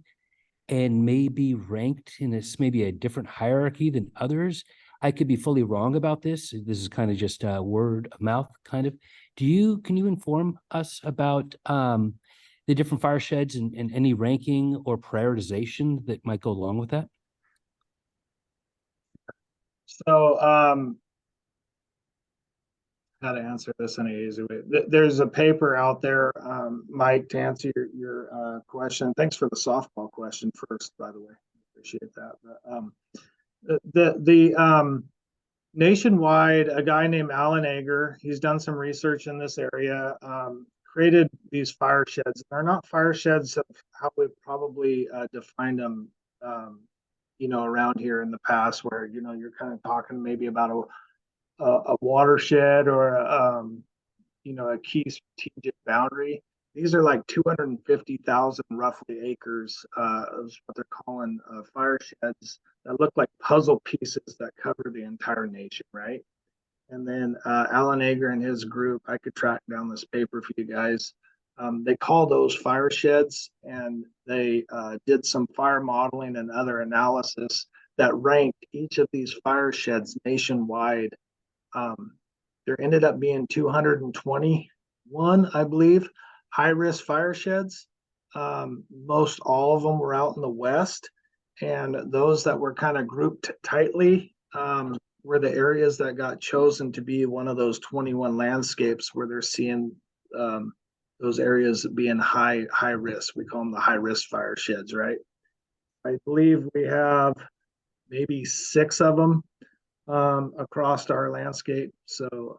and maybe ranked in this maybe a different hierarchy than others. I could be fully wrong about this. This is kind of just word of mouth kind of. Can you inform us about the different fire sheds and any ranking or prioritization that might go along with that? So, how to answer this in an easy way. There's a paper out there, Mike, to answer your question. Thanks for the softball question first, by the way. Appreciate that. But, nationwide, a guy named Alan Ager, he's done some research in this area, created these fire sheds. They're not fire sheds of how we probably defined them, around here in the past, where, you're kind of talking maybe about a watershed or a key strategic boundary. These are like 250,000 roughly acres of what they're calling fire sheds that look like puzzle pieces that cover the entire nation, right? And then Alan Ager and his group, I could track down this paper for you guys. They call those fire sheds, and they did some fire modeling and other analysis that ranked each of these fire sheds nationwide. There ended up being 221, I believe, high-risk fire sheds. Most all of them were out in the West, and those that were kind of grouped tightly were the areas that got chosen to be one of those 21 landscapes where they're seeing those areas being high risk. We call them the high-risk fire sheds, right? I believe we have maybe 6 of them across our landscape. So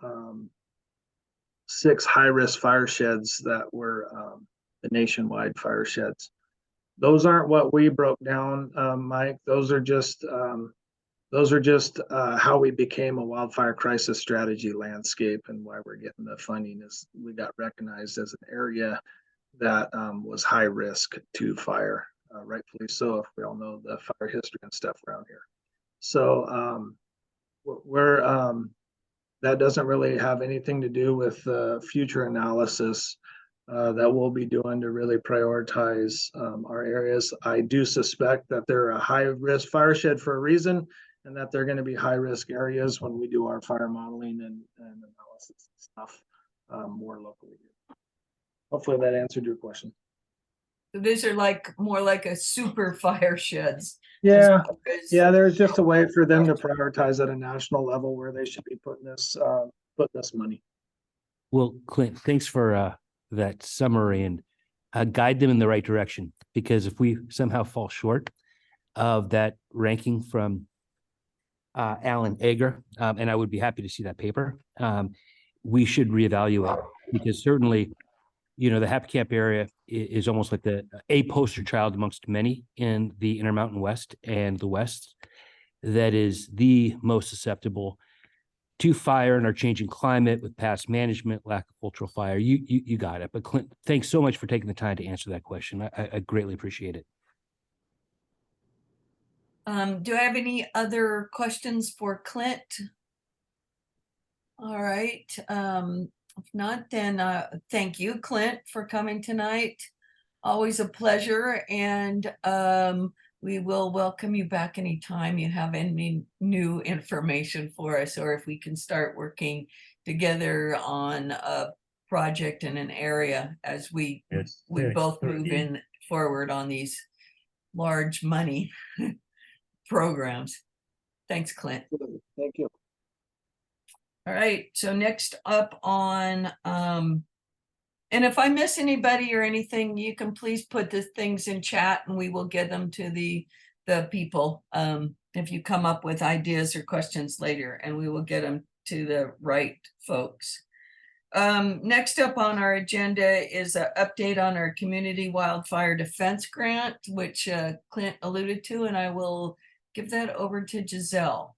6 high-risk fire sheds that were the nationwide fire sheds. Those aren't what we broke down, Mike. Those are just how we became a wildfire crisis strategy landscape, and why we're getting the funding is we got recognized as an area that was high risk to fire, rightfully so, if we all know the fire history and stuff around here. So that doesn't really have anything to do with future analysis that we'll be doing to really prioritize our areas. I do suspect that they're a high risk fire shed for a reason, and that they're going to be high risk areas when we do our fire modeling and analysis and stuff more locally. Hopefully that answered your question. So these are more like a super fire sheds. Yeah, there's just a way for them to prioritize at a national level where they should be putting this money. Well, Clint, thanks for that summary, and guide them in the right direction, because if we somehow fall short of that ranking from Alan Ager, and I would be happy to see that paper, we should reevaluate, because certainly, the Happy Camp area is almost like a poster child amongst many in the Intermountain West and the West that is the most susceptible to fire in our changing climate with past management, lack of cultural fire. You got it. But Clint, thanks so much for taking the time to answer that question. I greatly appreciate it. Do I have any other questions for Clint? All right. If not, then thank you, Clint, for coming tonight. Always a pleasure. And we will welcome you back anytime you have any new information for us, or if we can start working together on a project in an area as we both move in forward on these large money programs. Thanks, Clint. Thank you. All right, so next up on, and if I miss anybody or anything, you can please put the things in chat and we will get them to the people. If you come up with ideas or questions later, and we will get them to the right folks. Next up on our agenda is an update on our community wildfire defense grant, which Clint alluded to, and I will give that over to Giselle.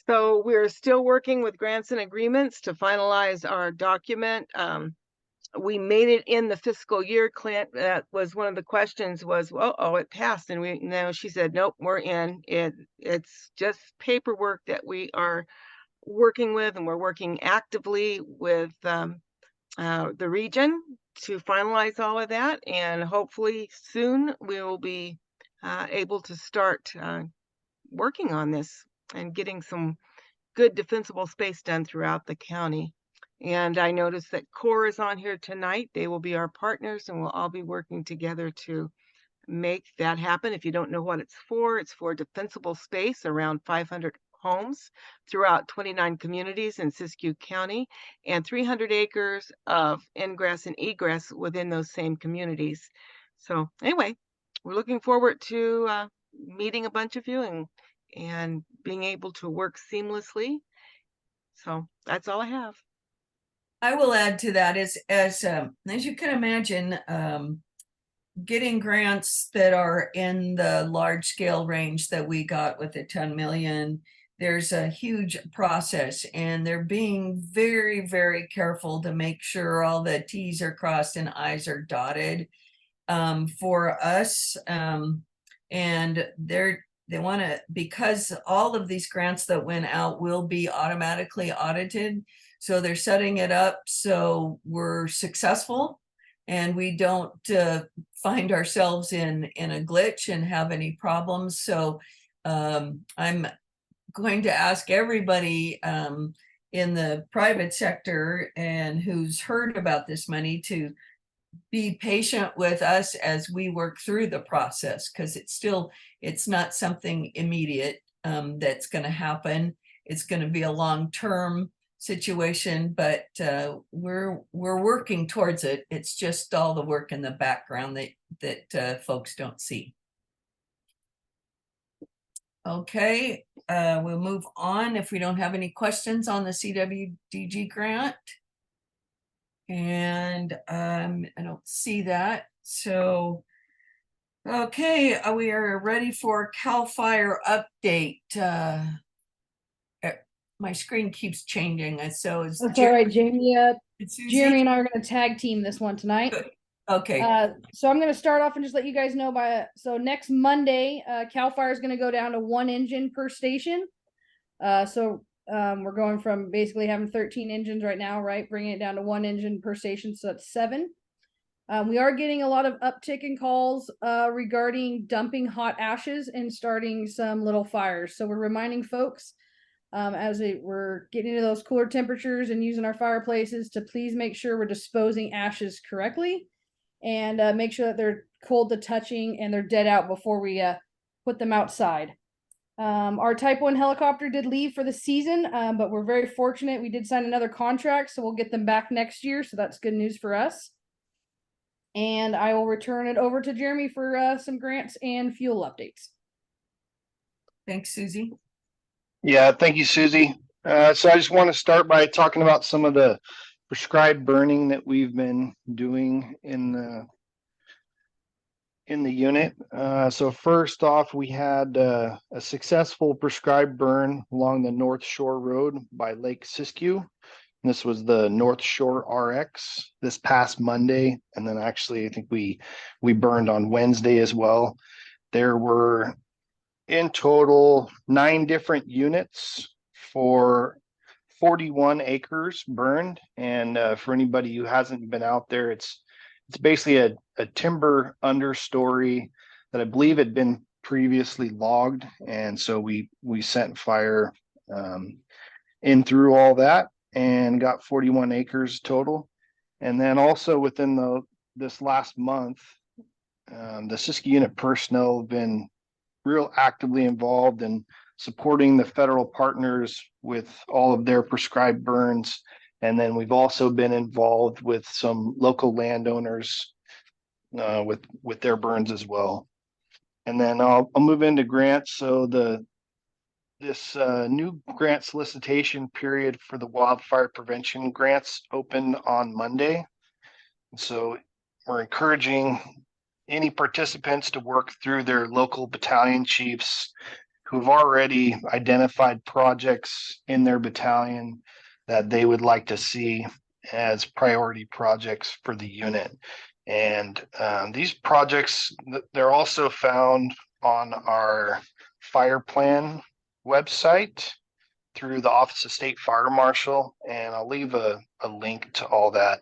So we're still working with grants and agreements to finalize our document. we made it in the fiscal year, Clint. That was one of the questions was, well, oh, it passed. And she said, nope, we're in. It's just paperwork that we are working with, and we're working actively with the region to finalize all of that. And hopefully soon we will be able to start working on this and getting some good defensible space done throughout the county. And I noticed that CORE is on here tonight. They will be our partners, and we'll all be working together to make that happen. If you don't know what it's for defensible space around 500 homes throughout 29 communities in Siskiyou County, and 300 acres of ingress and egress within those same communities. So anyway, we're looking forward to meeting a bunch of you and being able to work seamlessly. So that's all I have. I will add to that as you can imagine, getting grants that are in the large scale range that we got with the 10 million, there's a huge process, and they're being very, very careful to make sure all the T's are crossed and I's are dotted for us. And they want to, because all of these grants that went out will be automatically audited. So they're setting it up so we're successful and we don't find ourselves in a glitch and have any problems. So I'm going to ask everybody in the private sector and who's heard about this money to be patient with us as we work through the process, because it's not something immediate that's going to happen. It's going to be a long-term situation, but we're working towards it. It's just all the work in the background that folks don't see. Okay, we'll move on if we don't have any questions on the CWDG grant. And I don't see that. So, okay, we are ready for CAL FIRE update. My screen keeps changing. So it's all right, Jamie. Jeremy and I are going to tag team this one tonight. Okay. So I'm going to start off and just let you guys know so next Monday, CAL FIRE is going to go down to 1 engine per station. We're going from basically having 13 engines right now, right? Bringing it down to 1 engine per station. So that's 7. We are getting a lot of uptick in calls regarding dumping hot ashes and starting some little fires. So we're reminding folks as we're getting into those cooler temperatures and using our fireplaces to please make sure we're disposing ashes correctly and make sure that they're cold to touching and they're dead out before we put them outside. Our Type 1 helicopter did leave for the season, but we're very fortunate. We did sign another contract, so we'll get them back next year. So that's good news for us. And I will return it over to Jeremy for some grants and fuel updates. Thanks, Susie. Yeah, thank you, Susie. So I just want to start by talking about some of the prescribed burning that we've been doing in the unit. So first off, we had a successful prescribed burn along the North Shore Road by Lake Siskiyou. This was the North Shore RX this past Monday. And then actually, I think we burned on Wednesday as well. There were in total 9 different units for 41 acres burned. And for anybody who hasn't been out there, it's basically a timber understory that I believe had been previously logged. And so we sent fire in through all that and got 41 acres total. And then also within this last month, the Siskiyou unit personnel have been real actively involved in supporting the federal partners with all of their prescribed burns. And then we've also been involved with some local landowners with their burns as well. And then I'll move into grants. So this new grant solicitation period for the wildfire prevention grants opened on Monday. So we're encouraging any participants to work through their local battalion chiefs who've already identified projects in their battalion that they would like to see as priority projects for the unit. And these projects, they're also found on our fire plan website through the Office of State Fire Marshal, and I'll leave a link to all that,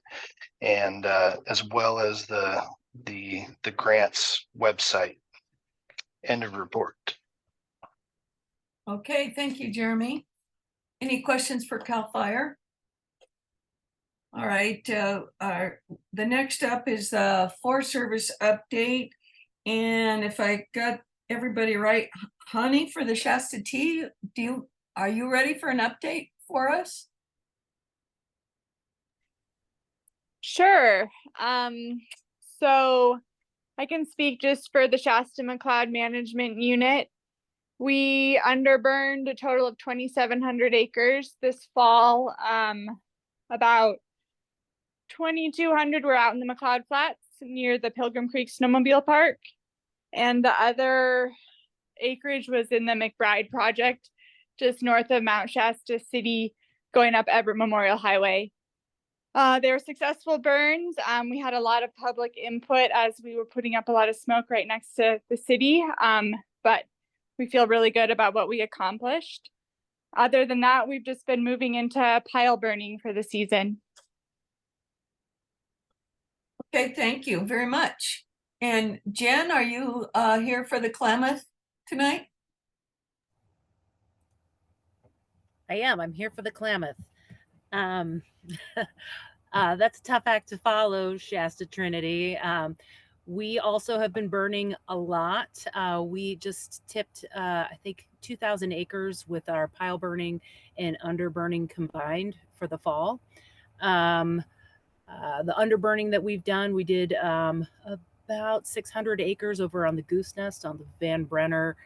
and as well as the grants website. End of report. Okay, thank you, Jeremy. Any questions for CAL FIRE? All right, the next up is the Forest Service update. And if I got everybody right, Honey, for the Shasta Tea, are you ready for an update for us? Sure. So I can speak just for the Shasta McLeod Management Unit. We underburned a total of 2,700 acres this fall. About 2,200 were out in the McLeod Flats near the Pilgrim Creek Snowmobile Park. And the other acreage was in the McBride project, just north of Mount Shasta City, going up Everett Memorial Highway. They were successful burns. We had a lot of public input as we were putting up a lot of smoke right next to the city, but we feel really good about what we accomplished. Other than that, we've just been moving into pile burning for the season. Okay, thank you very much. And Jen, are you here for the Klamath tonight? I am. I'm here for the Klamath. That's a tough act to follow, Shasta Trinity. We also have been burning a lot. We just tipped, I think, 2,000 acres with our pile burning and underburning combined for the fall. The underburning that we've done, we did about 600 acres over on the Goose Nest on the Van Brenner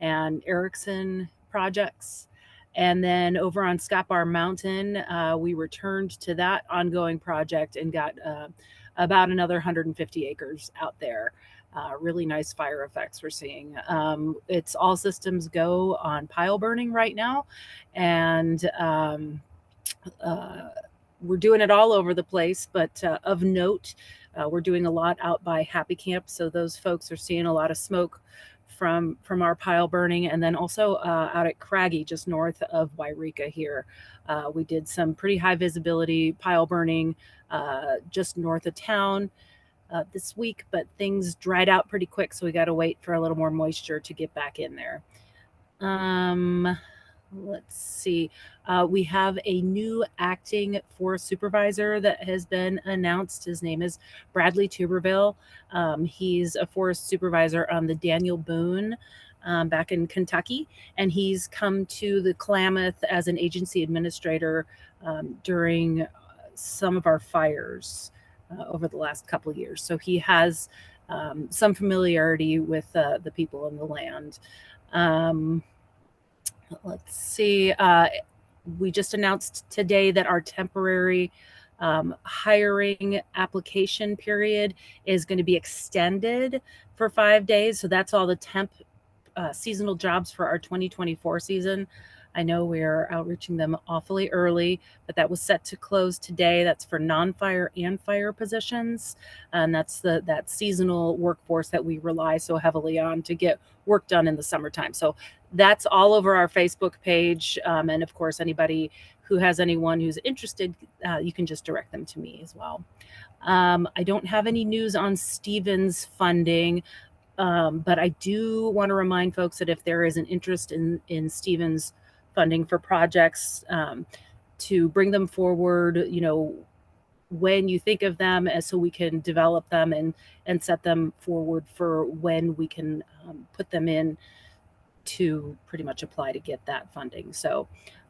and Erickson projects. And then over on Scott Bar Mountain, we returned to that ongoing project and got about another 150 acres out there. Really nice fire effects we're seeing. It's all systems go on pile burning right now. And we're doing it all over the place, but of note, we're doing a lot out by Happy Camp. So those folks are seeing a lot of smoke from our pile burning, and then also out at Craggy, just north of Wairika here. We did some pretty high visibility pile burning just north of town this week, but things dried out pretty quick, so we got to wait for a little more moisture to get back in there. Let's see. We have a new acting forest supervisor that has been announced. His name is Bradley Tuberville. He's a forest supervisor on the Daniel Boone back in Kentucky, and he's come to the Klamath as an agency administrator during some of our fires over the last couple of years. So he has some familiarity with the people in the land. Let's see. We just announced today that our temporary hiring application period is going to be extended for 5 days. So that's all the temp seasonal jobs for our 2024 season. I know we're outreaching them awfully early, but that was set to close today. That's for non-fire and fire positions. And that's that seasonal workforce that we rely so heavily on to get work done in the summertime. So that's all over our Facebook page. And of course, anybody who has anyone who's interested, you can just direct them to me as well. I don't have any news on Stevens funding, but I do want to remind folks that if there is an interest in Stevens funding for projects, to bring them forward, when you think of them, as so we can develop them and set them forward for when we can put them in to pretty much apply to get that funding. So,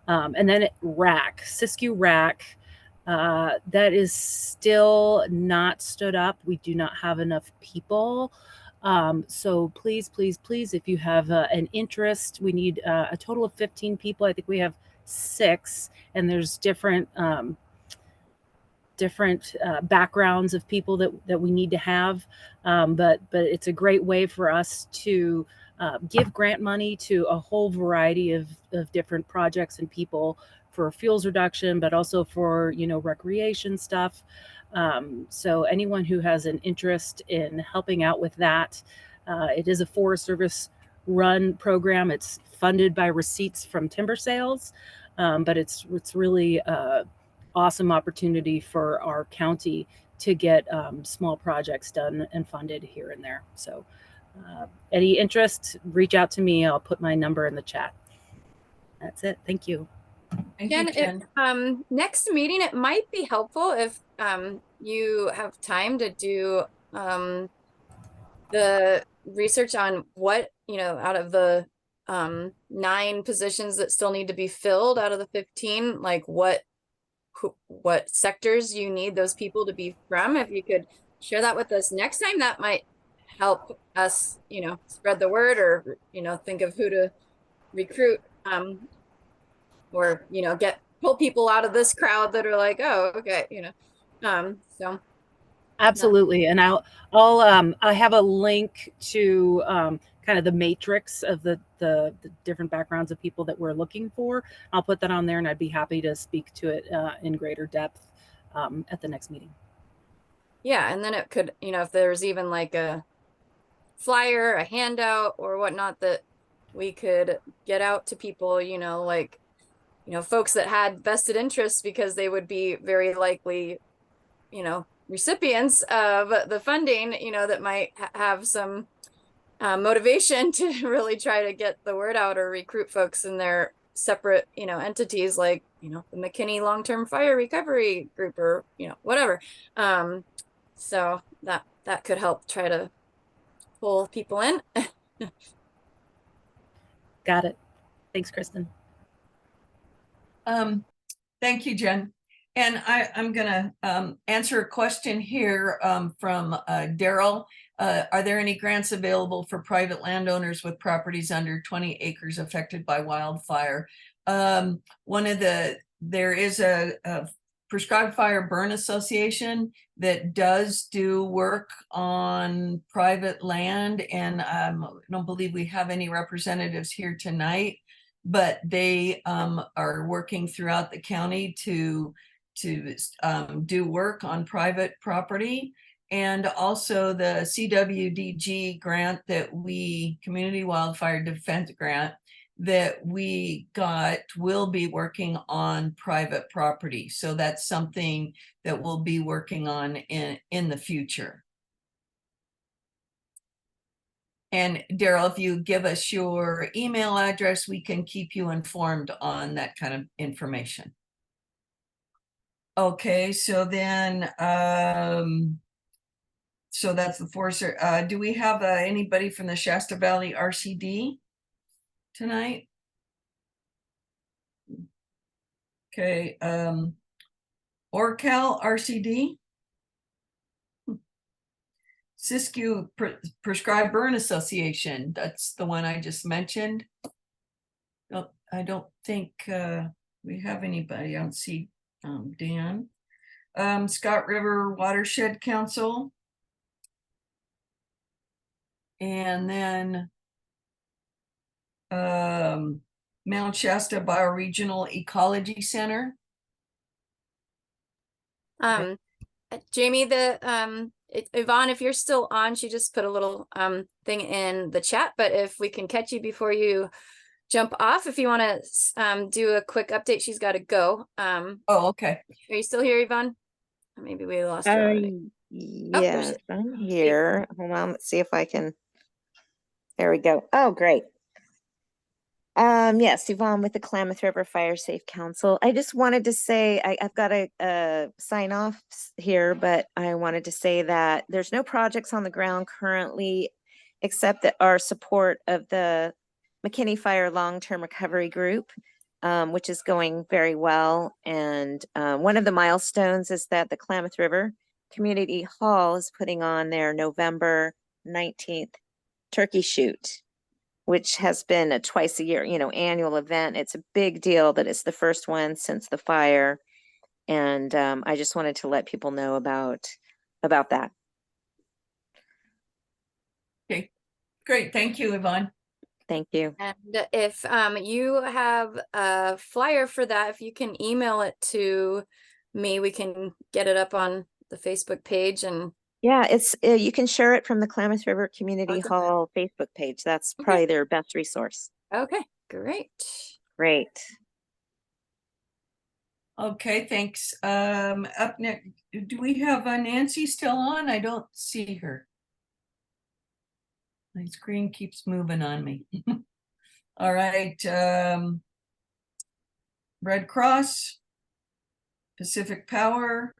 and then Siskiyou RAC, that is still not stood up. We do not have enough people. So please, if you have an interest, we need a total of 15 people. I think we have 6, and there's different backgrounds of people that we need to have. But it's a great way for us to give grant money to a whole variety of different projects and people for fuels reduction, but also for, recreation stuff. So anyone who has an interest in helping out with that, it is a Forest Service run program. It's funded by receipts from timber sales, but it's really a awesome opportunity for our county to get small projects done and funded here and there. So any interest, reach out to me. I'll put my number in the chat. That's it. Thank you. Jen, next meeting, it might be helpful if you have time to do the research on what, out of the 9 positions that still need to be filled out of the 15, like what sectors you need those people to be from. If you could share that with us next time, that might help us, spread the word, or, think of who to recruit, or, pull people out of this crowd that are like, oh, okay, so. Absolutely. And I have a link to kind of the matrix of the different backgrounds of people that we're looking for. I'll put that on there, and I'd be happy to speak to it in greater depth at the next meeting. Yeah, and then it could, if there's even like a flyer, a handout or whatnot that we could get out to people, folks that had vested interests, because they would be very likely, recipients of the funding, that might have some motivation to really try to get the word out or recruit folks in their separate, entities, like, the McKinney Long-Term Fire Recovery Group, or, whatever. So that could help try to pull people in. Got it. Thanks, Kristen. Thank you, Jen. And I'm gonna answer a question here from Daryl. Are there any grants available for private landowners with properties under 20 acres affected by wildfire? There is a Prescribed Fire Burn Association that does do work on private land, and I don't believe we have any representatives here tonight, but they are working throughout the county to do work on private property. And also the CWDG grant Community Wildfire Defense Grant that we got, will be working on private property. So that's something that we'll be working on in the future. And Daryl, if you give us your email address, we can keep you informed on that kind of information. Okay, so then, so that's the Forest. Do we have anybody from the Shasta Valley RCD tonight? Okay, Orcal RCD. Siskiyou Prescribed Burn Association, that's the one I just mentioned. No, I don't think we have anybody. I don't see Dan. Scott River Watershed Council. And then Mount Shasta Bioregional Ecology Center. Jamie, Yvonne, if you're still on, she just put a little thing in the chat, but if we can catch you before you jump off, if you want to do a quick update, she's got to go. Oh, okay. Are you still here, Yvonne? Or maybe we lost her already. Yes, I'm here. Hold on, let's see if I can. There we go. Oh, great. Yes, Yvonne with the Klamath River Fire Safe Council. I just wanted to say, I've got a sign off here, but I wanted to say that there's no projects on the ground currently, except that our support of the McKinney Fire Long-Term Recovery Group, which is going very well. And one of the milestones is that the Klamath River Community Hall is putting on their November 19th turkey shoot, which has been a twice a year, annual event. It's a big deal that it's the first one since the fire. And I just wanted to let people know about that. Okay, great. Thank you, Yvonne. Thank you. And if you have a flyer for that, if you can email it to me, we can get it up on the Facebook page. And Yeah, it's you can share it from the Klamath River Community Okay. Hall Facebook page. That's Okay. probably their best resource. Okay, great. Great. Okay, thanks. Up next, do we have Nancy still on? I don't see her. My screen keeps moving on me. All right, Red Cross, Pacific Power,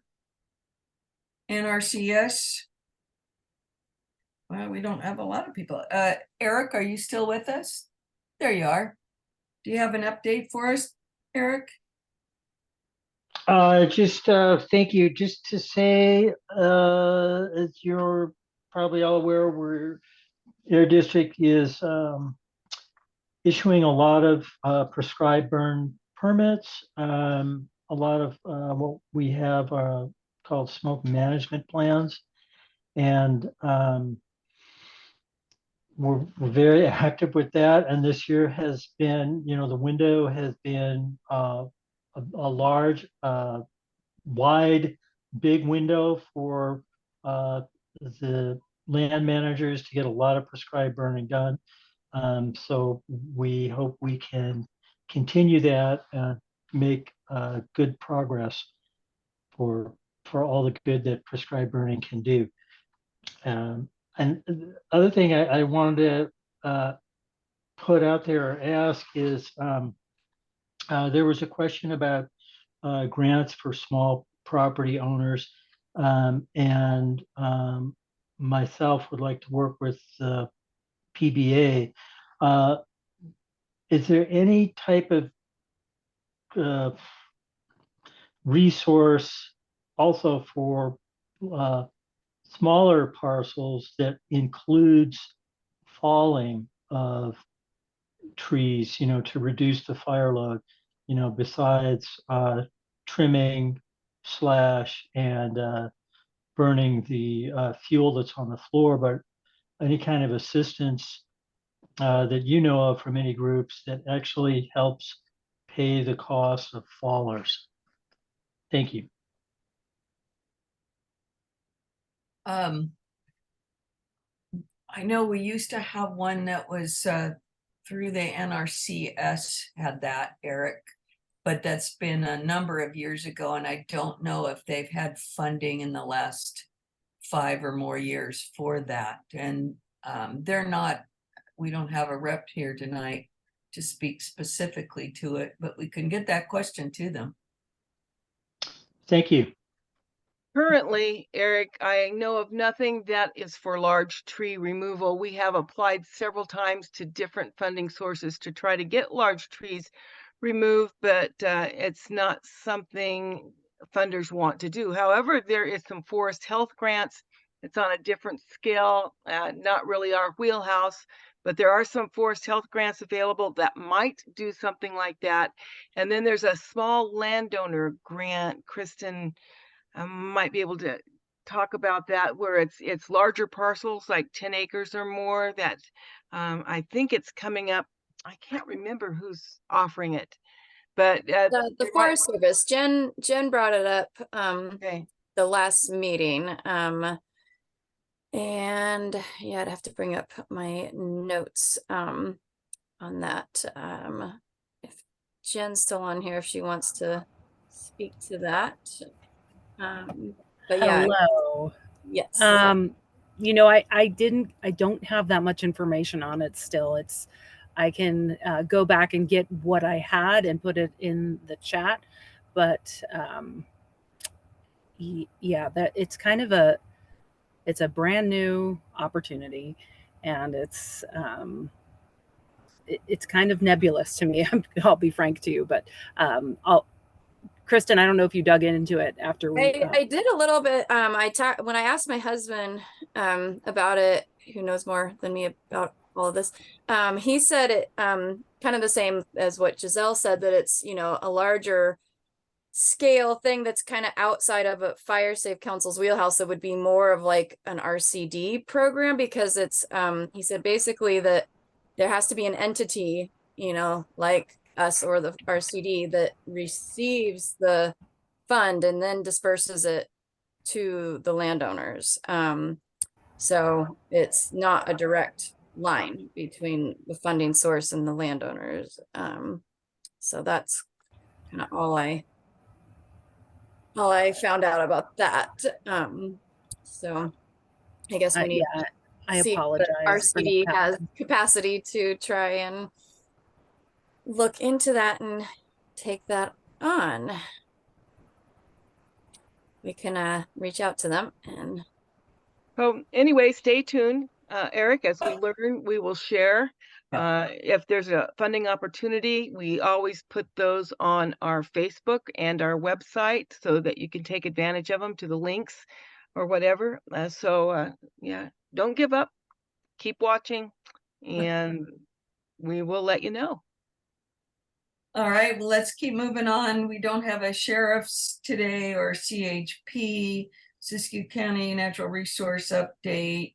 NRCS. Well, we don't have a lot of people. Eric, are you still with us? There you are. Do you have an update for us, Eric? Just thank you. Just to say, as you're probably all aware, Air District is issuing a lot of prescribed burn permits. A lot of what we have are called smoke management plans, and we're very active with that. And this year has been, the window has been a large, wide, big window for the land managers to get a lot of prescribed burning done. So we hope we can continue that and make good progress for all the good that prescribed burning can do. And the other thing I wanted to put out there or ask is there was a question about grants for small property owners, and myself would like to work with the PBA. Is there any type of resource also for smaller parcels that includes falling of trees, to reduce the fire load, besides trimming slash and burning the fuel that's on the floor, but any kind of assistance that you know of from any groups that actually helps pay the cost of fallers. Thank you. I know we used to have one that was through the NRCS had that, Eric, but that's been a number of years ago, and I don't know if they've had funding in the last 5 or more years for that. And they're not, we don't have a rep here tonight to speak specifically to it, but we can get that question to them. Thank you. Currently, Eric, I know of nothing that is for large tree removal. We have applied several times to different funding sources to try to get large trees removed, but it's not something funders want to do. However, there is some forest health grants. It's on a different scale, not really our wheelhouse, but there are some forest health grants available that might do something like that. And then there's a small landowner grant, Kristen might be able to talk about that, where it's larger parcels, like 10 acres or more, that I think it's coming up. I can't remember who's offering it, but the Forest Service, Jen brought it up okay. the last meeting. And yeah, I'd have to bring up my notes on that. If Jen's still on here, if she wants to speak to that. But yeah. Hello. Yes. I don't have that much information on it still. I can go back and get what I had and put it in the chat, but yeah, that it's kind of it's a brand new opportunity, and it's kind of nebulous to me. I'll be frank to you, but Kristen, I don't know if you dug into it after we. I did a little bit. When I asked my husband about it, who knows more than me about all of this. He said it kind of the same as what Giselle said, that it's, a larger scale thing that's kind of outside of a Fire Safe Council's wheelhouse. That would be more of like an RCD program, because it's he said basically that there has to be an entity, you know, like us or the RCD that receives the fund and then disperses it to the landowners. So it's not a direct line between the funding source and the landowners. So that's kind of all I found out about that. So I guess we need Yeah, to I see if the apologize for not RCD has having- capacity to try and look into that and take that on. We can reach out to them and So anyway, stay tuned, Eric, as we learn, we will share. If there's a funding opportunity, we always put those on our Facebook and our website so that you can take advantage of them to the links or whatever. Yeah, don't give up, keep watching, and we will let you know. All right, well, let's keep moving on. We don't have a sheriff's today or CHP, Siskiyou County Natural Resource Update.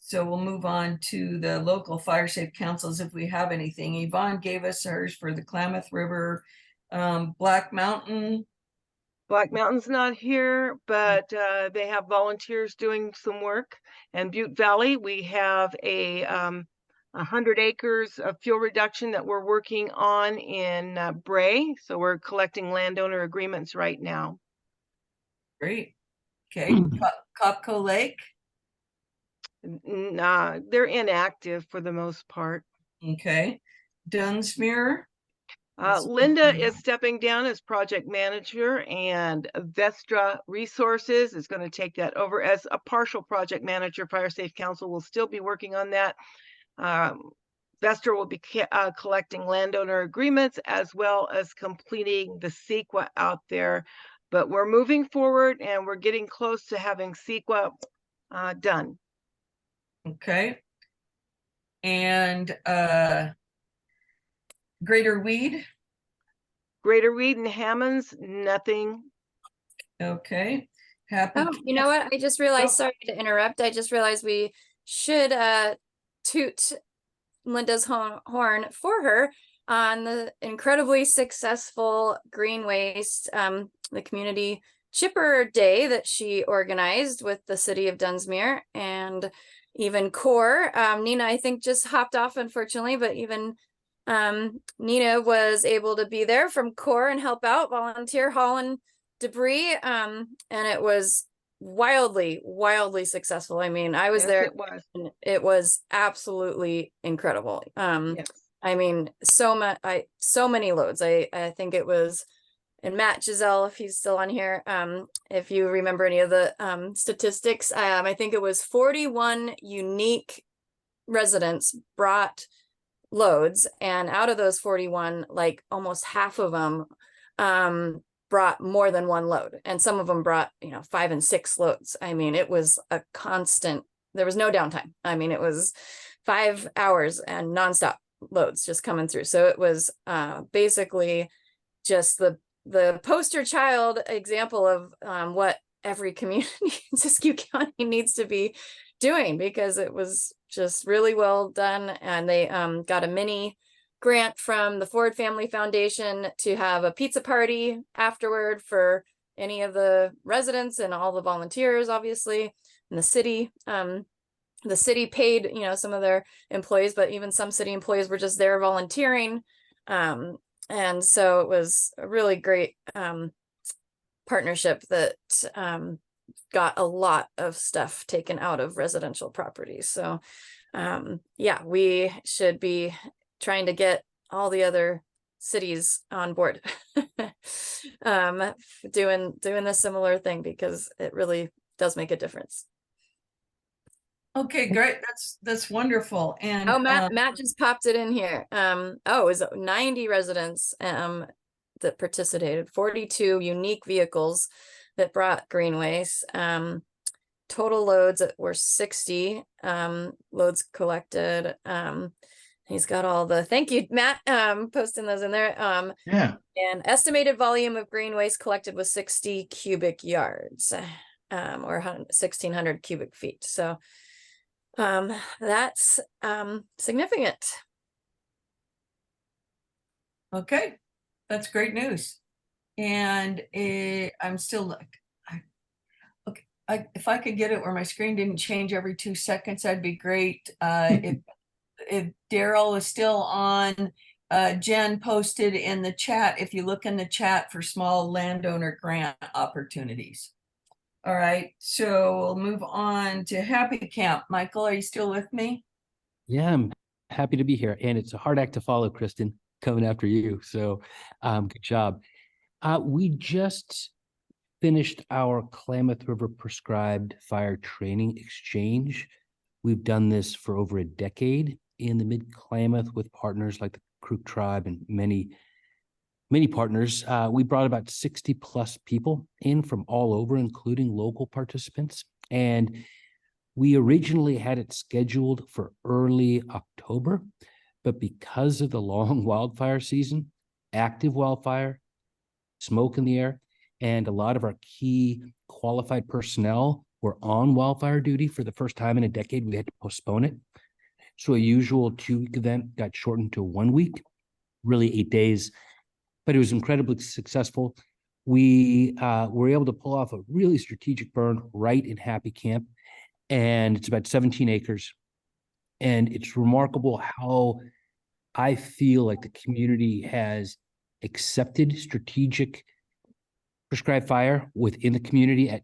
So we'll move on to the local fire safe councils if we have anything. Yvonne gave us hers for the Klamath River, Black Mountain. Black Mountain's not here, but they have volunteers doing some work. And Butte Valley, we have a 100 acres of fuel reduction that we're working on in Bray. So we're collecting landowner agreements right now. Great. Okay. Copco Lake. They're inactive for the most part. Okay. Dunsmuir. Linda is stepping down as project manager, and Vestra Resources is going to take that over as a partial project manager. Fire Safe Council will still be working on that. Vestra will be collecting landowner agreements as well as completing the CEQA out there. But we're moving forward and we're getting close to having CEQA done. Okay. And Greater Weed. Greater Weed and Hammonds, nothing. Okay. Happy. Oh, you know what? I just realized, sorry to interrupt. I just realized we should toot Linda's horn for her on the incredibly successful green waste, the community chipper day that she organized with the city of Dunsmuir and even CORE. Nina, I think, just hopped off, unfortunately, but even Nina was able to be there from CORE and help out, volunteer hauling debris. And it was wildly successful. I mean, I was Yes, there. it was. And it was absolutely incredible. Yes. I mean, so many loads. I think it was, and Matt Giselle, if he's still on here, if you remember any of the statistics, I think it was 41 unique residents brought loads, and out of those 41, like almost half of them brought more than one load, and some of them brought 5 and 6 loads. I mean, it was a constant, there was no downtime. I mean, it was 5 hours and nonstop loads just coming through. So it was basically just the poster child example of what every community in Siskiyou County needs to be doing, because it was just really well done. And they got a mini grant from the Ford Family Foundation to have a pizza party afterward for any of the residents and all the volunteers, obviously, in the city. The city paid, some of their employees, but even some city employees were just there volunteering. And so it was a really great partnership that got a lot of stuff taken out of residential properties. So yeah, we should be trying to get all the other cities on board doing a similar thing, because it really does make a difference. Okay, great. That's wonderful. And oh, Matt just popped it in here. Oh, it was 90 residents that participated, 42 unique vehicles that brought green waste. Total loads were 60 loads collected. He's got all the, thank you, Matt, posting those in there. Yeah. And estimated volume of green waste collected was 60 cubic yards, or 1,600 cubic feet. So That's significant. Okay, that's great news. And I'm still like, if I could get it where my screen didn't change every 2 seconds, that'd be great. If Daryl is still on, Jen posted in the chat, if you look in the chat for small landowner grant opportunities. All right, so we'll move on to Happy Camp. Michael, are you still with me? Yeah, I'm happy to be here. And it's a hard act to follow, Kristen, coming after you. So good job. We just finished our Klamath River prescribed fire training exchange. We've done this for over a decade in the Mid-Klamath with partners like the Crook Tribe and many partners. We brought about 60 plus people in from all over, including local participants. And we originally had it scheduled for early October, but because of the long wildfire season, active wildfire, smoke in the air, and a lot of our key qualified personnel were on wildfire duty for the first time in a decade, we had to postpone it. So a usual 2-week event got shortened to 1 week, really 8 days, but it was incredibly successful. We were able to pull off a really strategic burn right in Happy Camp, and it's about 17 acres. And it's remarkable how I feel like the community has accepted strategic prescribed fire within the community at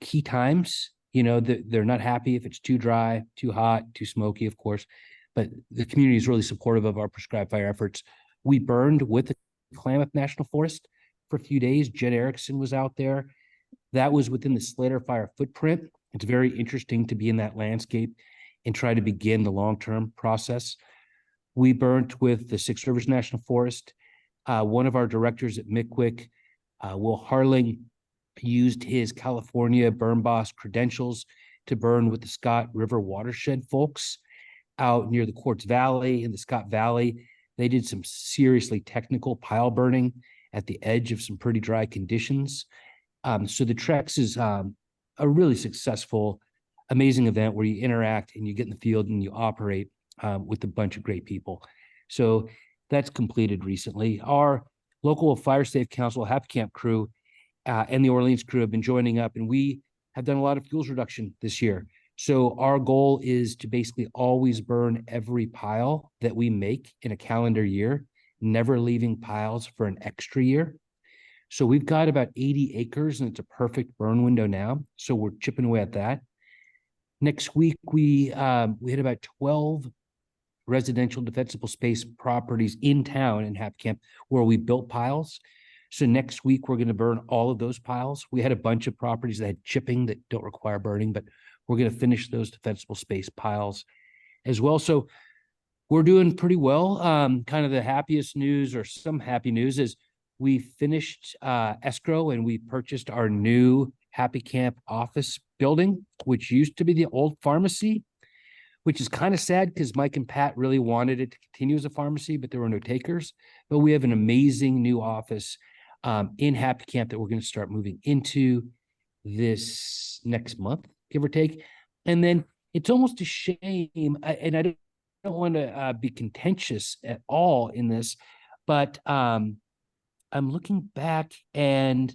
key times. You know, they're not happy if it's too dry, too hot, too smoky, of course, but the community is really supportive of our prescribed fire efforts. We burned with the Klamath National Forest for a few days. Jen Erickson was out there. That was within the Slater Fire footprint. It's very interesting to be in that landscape and try to begin the long-term process. We burnt with the Six Rivers National Forest. One of our directors at MCWIC, Will Harling, used his California burn boss credentials to burn with the Scott River watershed folks out near the Quartz Valley in the Scott Valley. They did some seriously technical pile burning at the edge of some pretty dry conditions. So the Trex is a really successful, amazing event where you interact and you get in the field and you operate with a bunch of great people. So that's completed recently. Our local Fire Safe Council Happy Camp crew and the Orleans crew have been joining up, and we have done a lot of fuels reduction this year. So our goal is to basically always burn every pile that we make in a calendar year, never leaving piles for an extra year. So we've got about 80 acres and it's a perfect burn window now. So we're chipping away at that. Next week, we had about 12 residential defensible space properties in town in Happy Camp where we built piles. So next week, we're going to burn all of those piles. We had a bunch of properties that had chipping that don't require burning, but we're going to finish those defensible space piles as well. So we're doing pretty well. Kind of the happiest news, or some happy news, is we finished escrow and we purchased our new Happy Camp office building, which used to be the old pharmacy, which is kind of sad because Mike and Pat really wanted it to continue as a pharmacy, but there were no takers. But we have an amazing new office in Happy Camp that we're going to start moving into this next month, give or take. And then it's almost a shame, and I don't want to be contentious at all in this, but I'm looking back and,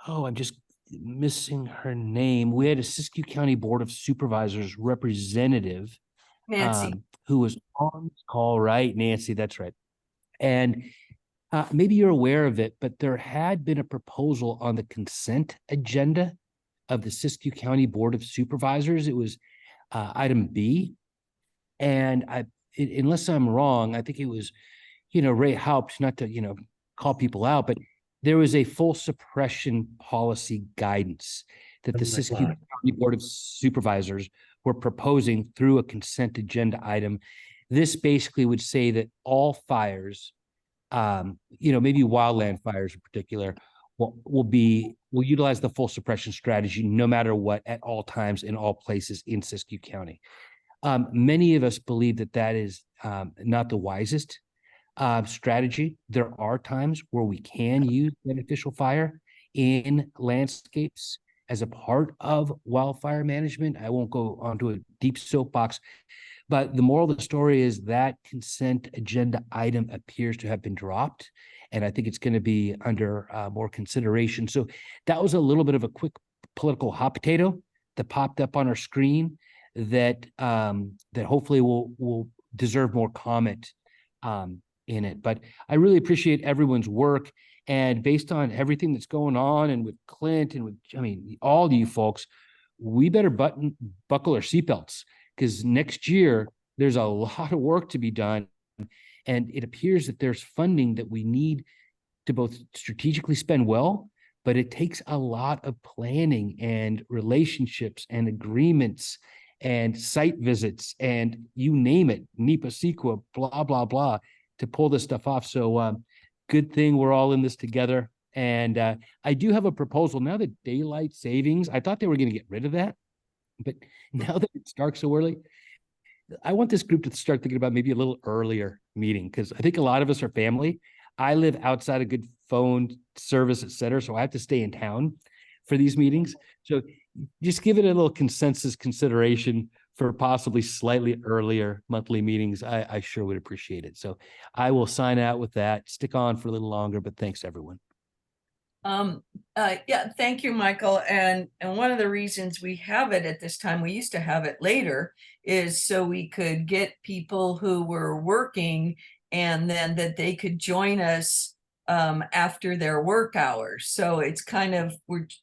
I'm just missing her name. We had a Siskiyou County Board of Supervisors representative, Nancy. who was on the call, right? Nancy, that's right. And maybe you're aware of it, but there had been a proposal on the consent agenda of the Siskiyou County Board of Supervisors. It was item B. And unless I'm wrong, I think it was, Ray Haupt, not to, call people out, but there was a full suppression policy guidance that the Siskiyou County Board of Supervisors were proposing through a consent agenda item. This basically would say that all fires, maybe wildland fires in particular, will utilize the full suppression strategy no matter what, at all times, in all places in Siskiyou County. Many of us believe that is not the wisest strategy. There are times where we can use beneficial fire in landscapes as a part of wildfire management. I won't go onto a deep soapbox, but the moral of the story is that consent agenda item appears to have been dropped, and I think it's going to be under more consideration. So that was a little bit of a quick political hot potato that popped up on our screen that that hopefully will deserve more comment in it. But I really appreciate everyone's work. And based on everything that's going on, and with Clint and with, I mean, all of you folks, we better buckle our seatbelts, because next year there's a lot of work to be done. And it appears that there's funding that we need to both strategically spend well, but it takes a lot of planning and relationships and agreements and site visits and you name it, NEPA, CEQA, blah, blah, blah, to pull this stuff off. So good thing we're all in this together. And I do have a proposal. Now that daylight savings, I thought they were going to get rid of that, but now that it's dark so early, I want this group to start thinking about maybe a little earlier meeting, because I think a lot of us are family. I live outside a good phone service, et cetera, so I have to stay in town for these meetings. So just give it a little consensus consideration for possibly slightly earlier monthly meetings. I sure would appreciate it. So I will sign out with that, stick on for a little longer, but thanks everyone. Yeah, thank you, Michael. And one of the reasons we have it at this time, we used to have it later, is so we could get people who were working and then that they could join us after their work hours. So it's kind of,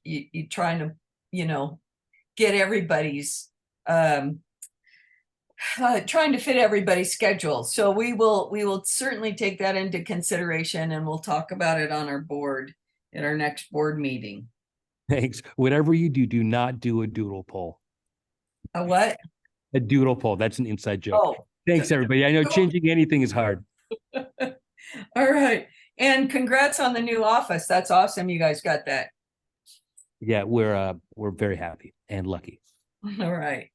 you're trying to, you know, get everybody's trying to fit everybody's schedule. So we will certainly take that into consideration, and we'll talk about it on our board at our next board meeting. Thanks. Whatever you do, do not do a doodle poll. A what? A doodle poll. That's an inside joke. Oh. Thanks, everybody. I know changing anything is hard. All right. And congrats on the new office. That's awesome. You guys got that. Yeah, we're very happy and lucky. All right.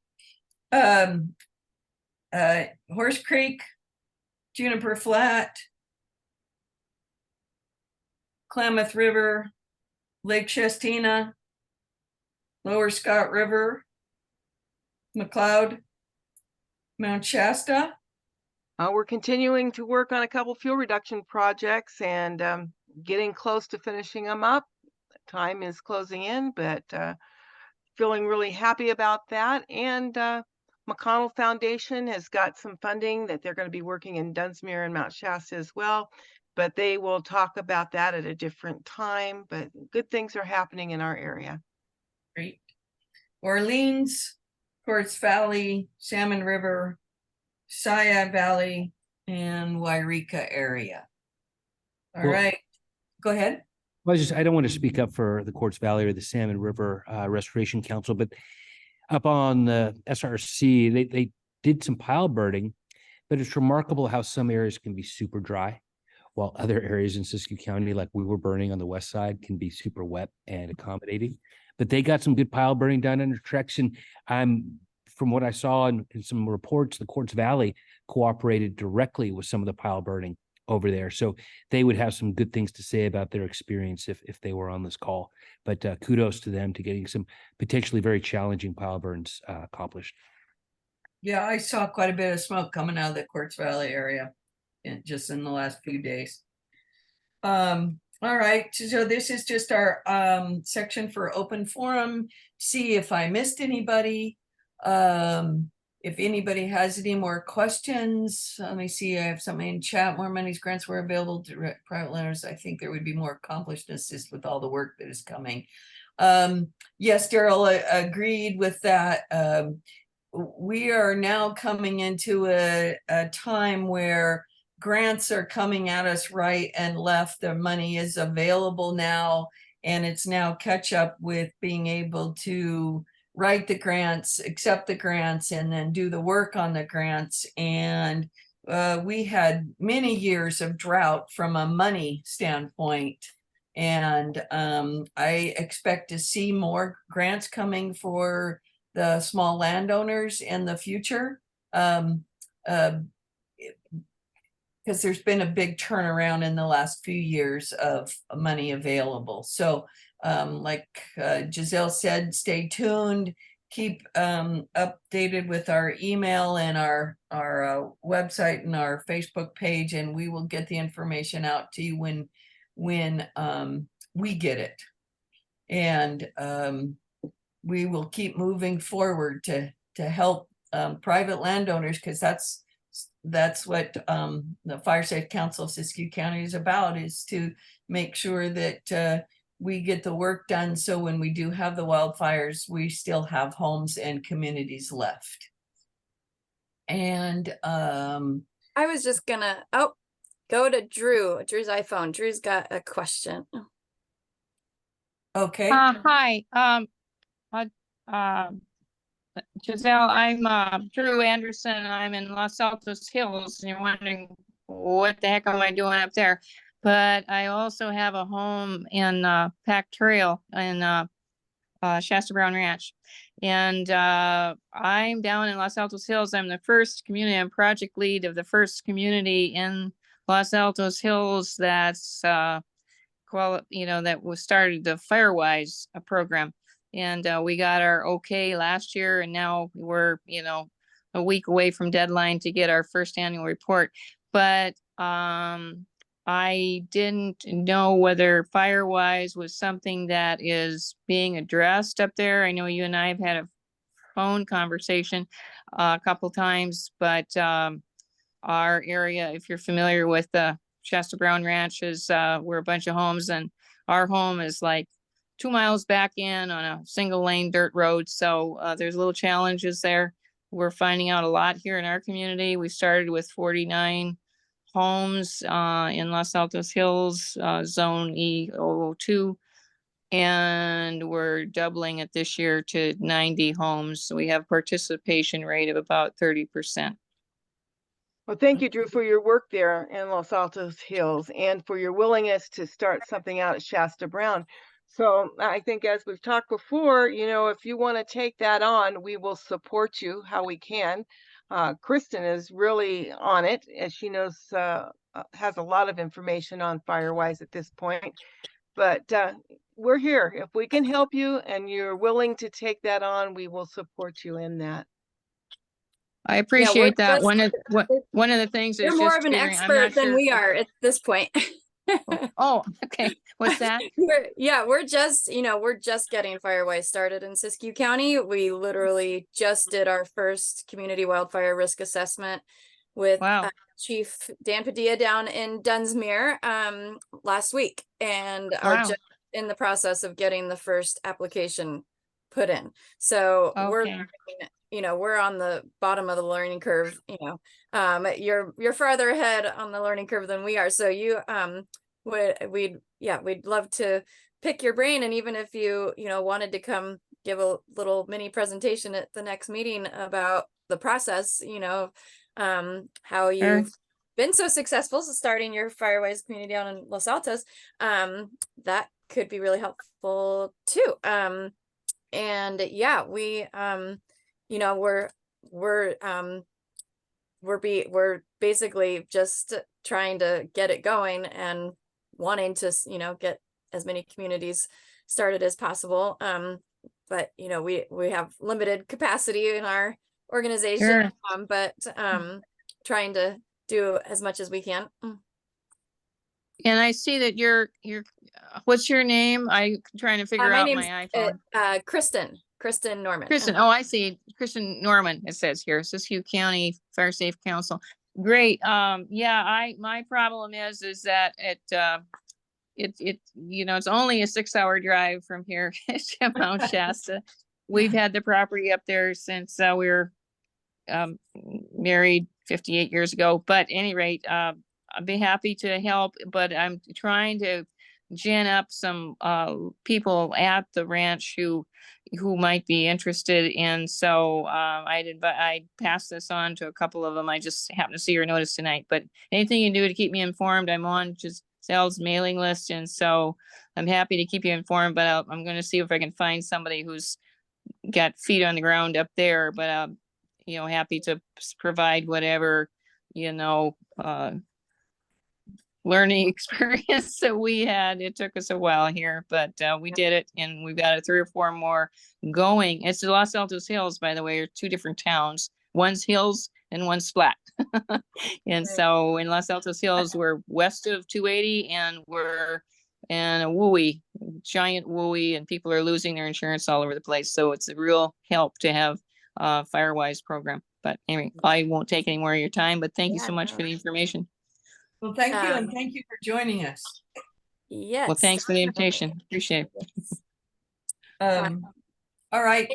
Horse Creek, Juniper Flat, Klamath River, Lake Shastina, Lower Scott River, McLeod, Mount Shasta. We're continuing to work on a couple fuel reduction projects and getting close to finishing them up. Time is closing in, but feeling really happy about that. And McConnell Foundation has got some funding that they're going to be working in Dunsmuir and Mount Shasta as well, but they will talk about that at a different time. But good things are happening in our area. Great. Orleans, Quartz Valley, Salmon River, Saya Valley, and Wairika area. All right, go ahead. Well, I don't want to speak up for the Quartz Valley or the Salmon River Restoration Council, but up on the SRC, they did some pile burning, but it's remarkable how some areas can be super dry, while other areas in Siskiyou County, like we were burning on the west side, can be super wet and accommodating. But they got some good pile burning done under Trex, and from what I saw in some reports, the Quartz Valley cooperated directly with some of the pile burning over there. So they would have some good things to say about their experience if they were on this call. But kudos to them to getting some potentially very challenging pile burns accomplished. Yeah, I saw quite a bit of smoke coming out of the Quartz Valley area just in the last few days. All right, so this is just our section for open forum. See if I missed anybody. If anybody has any more questions, let me see. I have something in chat. More monies grants were available to private lenders. I think there would be more accomplished assist with all the work that is coming. Yes, Daryl agreed with that. We are now coming into a time where grants are coming at us right and left. The money is available now, and it's now catch up with being able to write the grants, accept the grants, and then do the work on the grants. And we had many years of drought from a money standpoint. And I expect to see more grants coming for the small landowners in the future. Because there's been a big turnaround in the last few years of money available. So Like Giselle said, stay tuned, keep updated with our email and our website and our Facebook page, and we will get the information out to you when we get it. And we will keep moving forward to help private landowners, because that's what the Fire Safe Council of Siskiyou County is about, is to make sure that we get the work done, so when we do have the wildfires, we still have homes and communities left. And I was just gonna go to Drew's iPhone. Drew's got a question. Okay. Hi. Giselle, I'm Drew Anderson. I'm in Los Altos Hills, and you're wondering what the heck am I doing up there? But I also have a home in Pack Trail in Shasta Brown Ranch. And I'm down in Los Altos Hills. I'm the first community, I'm project lead of the first community in Los Altos Hills that's that was started the Firewise program. And we got our okay last year, and now we're, a week away from deadline to get our first annual report. But I didn't know whether Firewise was something that is being addressed up there. I know you and I have had a phone conversation a couple times, but our area, if you're familiar with the Shasta Brown Ranch, is we're a bunch of homes, and our home is like 2 miles back in on a single lane dirt road. So there's little challenges there. We're finding out a lot here in our community. We started with 49 homes in Los Altos Hills, zone E002, and we're doubling it this year to 90 homes. So we have participation rate of about 30%. Well, thank you, Drew, for your work there in Los Altos Hills and for your willingness to start something out at Shasta Brown. So I think, as we've talked before, if you want to take that on, we will support you how we can. Kristen is really on it, as she knows, has a lot of information on Firewise at this point. But we're here. If we can help you and you're willing to take that on, we will support you in that. I appreciate that. One of the things is you're more of an figuring, expert than we are at this point. Oh, okay. What's that? we're just getting Firewise started in Siskiyou County. We literally just did our first community wildfire risk assessment with Chief Dan Padilla down in Dunsmuir last week, and are just in the process of getting the first application put in. So we're on the bottom of the learning curve. You're farther ahead on the learning curve than we are. So we'd love to pick your brain, and even if you wanted to come give a little mini presentation at the next meeting about the process, how you've been so successful starting your Firewise community down in Los Altos, that could be really helpful too. And yeah, we're basically just trying to get it going and wanting to get as many communities started as possible. But we have limited capacity in our organization, but trying to do as much as we can. And I see that you're what's your name? I'm trying to figure out my iPhone. Kristen Norman. Kristen. Oh, I see. Kristen Norman, it says here, Siskiyou County Fire Safe Council. Great. My problem is that it's only a 6-hour drive from here to Mount Shasta. We've had the property up there since we were married 58 years ago. But at any rate, I'd be happy to help, but I'm trying to gin up some people at the ranch who might be interested in. So I passed this on to a couple of them. I just happened to see your notice tonight. But anything you can do to keep me informed, I'm on Giselle's mailing list, and so I'm happy to keep you informed. But I'm going to see if I can find somebody who's got feet on the ground up there. But happy to provide whatever learning experience that we had. It took us a while here, but we did it, and we've got 3 or 4 more going. It's the Los Altos Hills, by the way, are 2 different towns. One's hills and one's flat. And so in Los Altos Hills, we're west of 280, and we're in a WUI, giant WUI, and people are losing their insurance all over the place. So it's a real help to have a Firewise program. But anyway, I won't take any more of your time, but thank you so much for the information. Well, thank you, and thank you for joining us. Yes. Well, thanks for the invitation. Appreciate it. All right.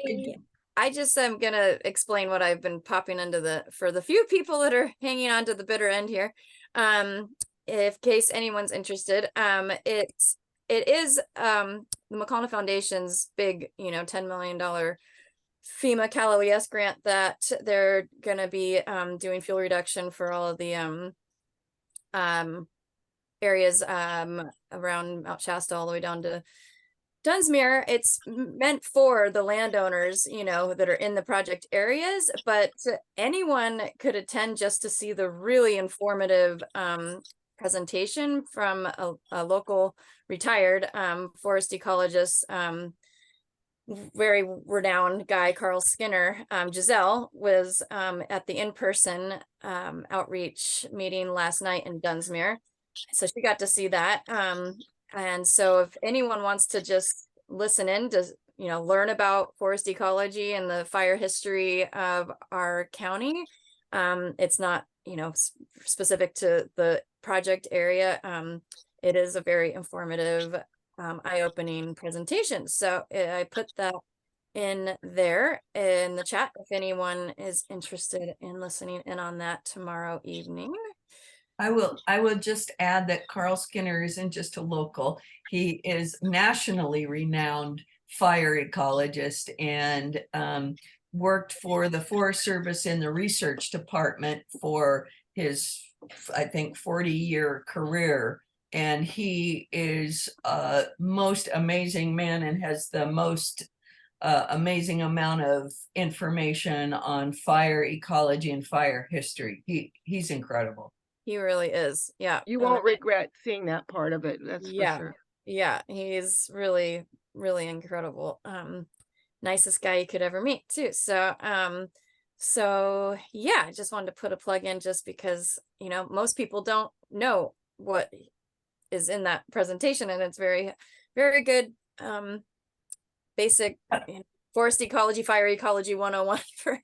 I just am gonna explain what I've been popping into for the few people that are hanging on to the bitter end here. If case anyone's interested, it is the McConnell Foundation's big, $10 million FEMA Cal-OES grant that they're gonna be doing fuel reduction for all of the areas around Mount Shasta all the way down to Dunsmuir. It's meant for the landowners, that are in the project areas, but anyone could attend just to see the really informative presentation from a local retired forest ecologist, very renowned guy, Carl Skinner. Giselle was at the in-person outreach meeting last night in Dunsmuir, so she got to see that. And so if anyone wants to just listen in to, learn about forest ecology and the fire history of our county, it's not, specific to the project area. It is a very informative, eye-opening presentation. So I put that in there in the chat if anyone is interested in listening in on that tomorrow evening. I will just add that Carl Skinner isn't just a local. He is nationally renowned fire ecologist and worked for the Forest Service in the research department for his, I think, 40-year career. And he is a most amazing man and has the most amazing amount of information on fire ecology and fire history. He's incredible. He really is. Yeah. You won't regret seeing that part of it. That's for sure. Yeah. He's really, really incredible. Nicest guy you could ever meet too. So, yeah, I just wanted to put a plug in just because, most people don't know what is in that presentation, and it's very, very good. Basic forest ecology, fire ecology 101 for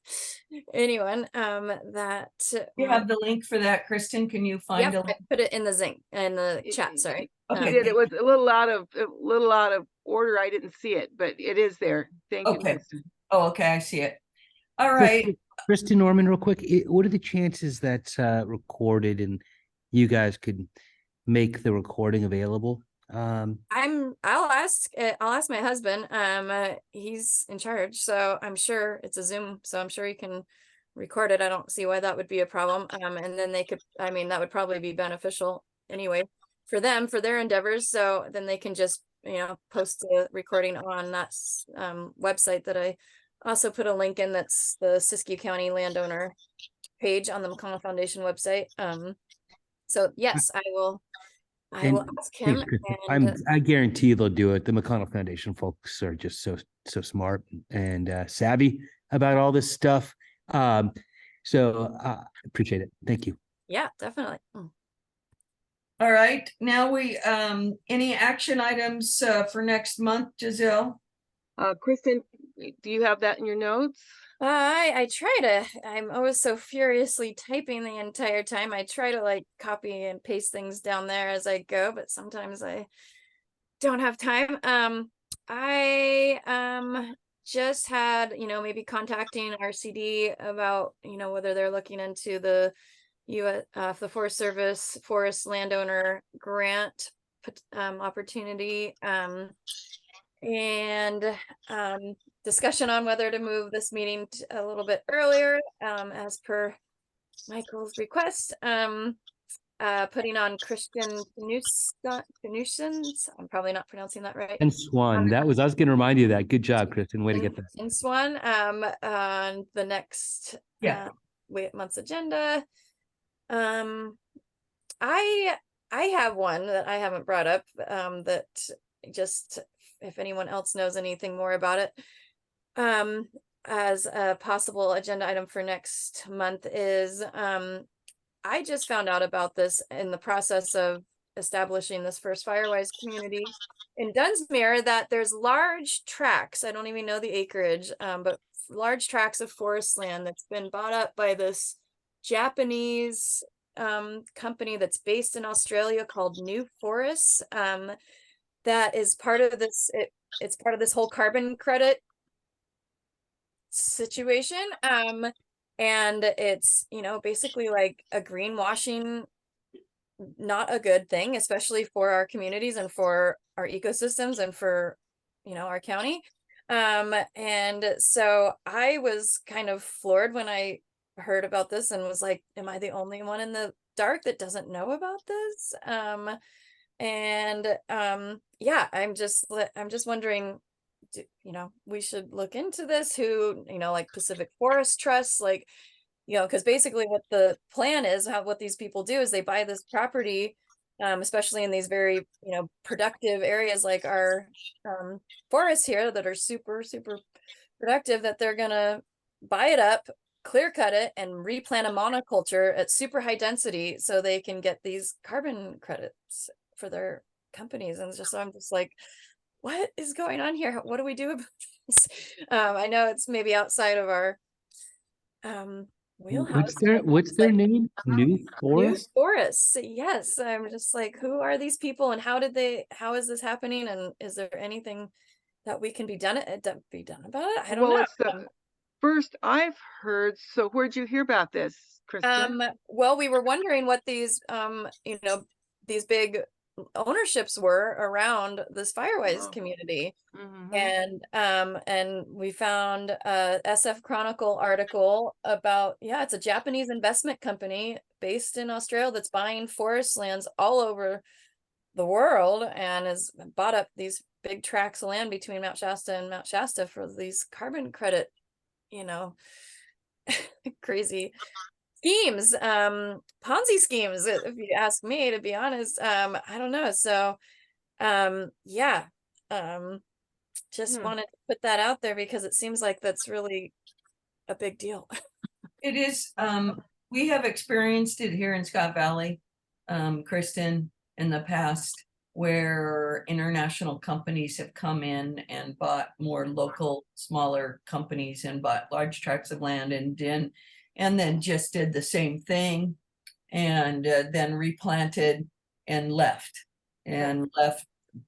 anyone that you have the link for that, Kristen. Can you find a link? I put it in the chat. Sorry. Okay. It was a little out of order. I didn't see it, but it is there. Thank you, Kristen. Oh, okay. I see it. All right. Kristen, Norman, real quick, what are the chances that's recorded and you guys could make the recording available? I'll ask my husband. He's in charge, so I'm sure it's a Zoom, so I'm sure he can record it. I don't see why that would be a problem. And then they could, that would probably be beneficial anyway for them, for their endeavors. So then they can just, post the recording on that website that I also put a link in. That's the Siskiyou County landowner page on the McConnell Foundation website. So yes, I will ask him. I guarantee you they'll do it. The McConnell Foundation folks are just so smart and savvy about all this stuff. So appreciate it. Thank you. Yeah, definitely. All right. Now any action items for next month, Giselle? Kristen, do you have that in your notes? I'm always so furiously typing the entire time. I try to copy and paste things down there as I go, but sometimes I don't have time. I just had, maybe contacting RCD about, whether they're looking into the the Forest Service Forest Landowner Grant opportunity, and discussion on whether to move this meeting a little bit earlier, as per Michael's request. Putting on Christian Knussen's, I'm probably not pronouncing that right. And Swan, I was going to remind you of that. Good job, Kristen. Way to get that. And Swan, on the next month's agenda. I have one that I haven't brought up, that just, if anyone else knows anything more about it. As a possible agenda item for next month is, I just found out about this in the process of establishing this first Firewise community in Dunsmuir, that there's large tracts, I don't even know the acreage, but large tracts of forest land that's been bought up by this Japanese company that's based in Australia called New Forests, that is part of this, it's part of this whole carbon credit situation. And it's, you know, basically like a greenwashing, not a good thing, especially for our communities and for our ecosystems and for, you know, our county. And so I was kind of floored when I heard about this and was like, am I the only one in the dark that doesn't know about this? Yeah, I'm just wondering, you know, we should look into this, who, you know, like Pacific Forest Trust, like, you know, because basically what the plan is, what these people do is they buy this property, especially in these very, you know, productive areas like our forests here that are super, super productive, that they're gonna buy it up, clear cut it, and replant a monoculture at super high density so they can get these carbon credits for their companies. And I'm just like, what is going on here? What do we do about this? I know it's maybe outside of our wheelhouse. What's their name? New Forest? New Forests. Yes. I'm just like, who are these people and how is this happening? And is there anything that we can be done about it? I don't know. It's the first I've heard. So where'd you hear about this, Kristen? Well, we were wondering what these, you know, these big ownerships were around this Firewise community. And we found a SF Chronicle article about, yeah, it's a Japanese investment company based in Australia that's buying forest lands all over the world and has bought up these big tracts of land between Mount Shasta and Mount Shasta for these carbon credit, you know, crazy schemes, Ponzi schemes, if you ask me, to be honest. I don't know. So yeah, just wanted to put that out there because it seems like that's really a big deal. It is. We have experienced it here in Scott Valley, Kristen, in the past, where international companies have come in and bought more local, smaller companies and bought large tracts of land and then just did the same thing and then replanted and left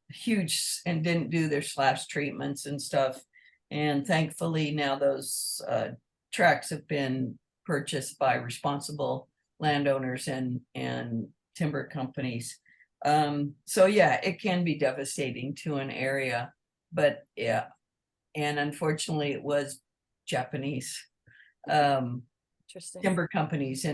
huge and didn't do their slash treatments and stuff. And thankfully now those tracts have been purchased by responsible landowners and timber companies. So yeah, it can be devastating to an area, but yeah. And unfortunately it was Japanese timber companies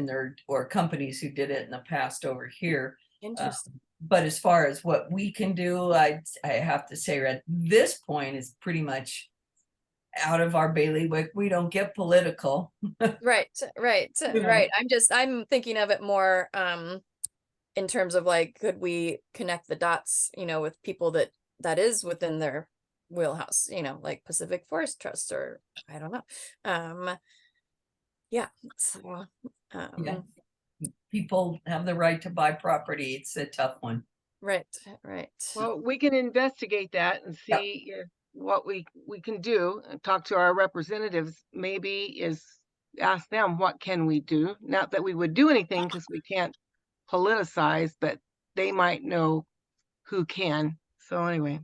or companies who did it in the past over here. Interesting. But as far as what we can do, I have to say at this point is pretty much out of our bailiwick. We don't get political. Right. I'm thinking of it more in terms of like, could we connect the dots, you know, with people that is within their wheelhouse, you know, like Pacific Forest Trust, or I don't know. Yeah. So yeah. People have the right to buy property. It's a tough one. Right. Well, we can investigate that and see what we can do and talk to our representatives. Maybe is ask them, what can we do? Not that we would do anything because we can't politicize, but they might know who can. So anyway.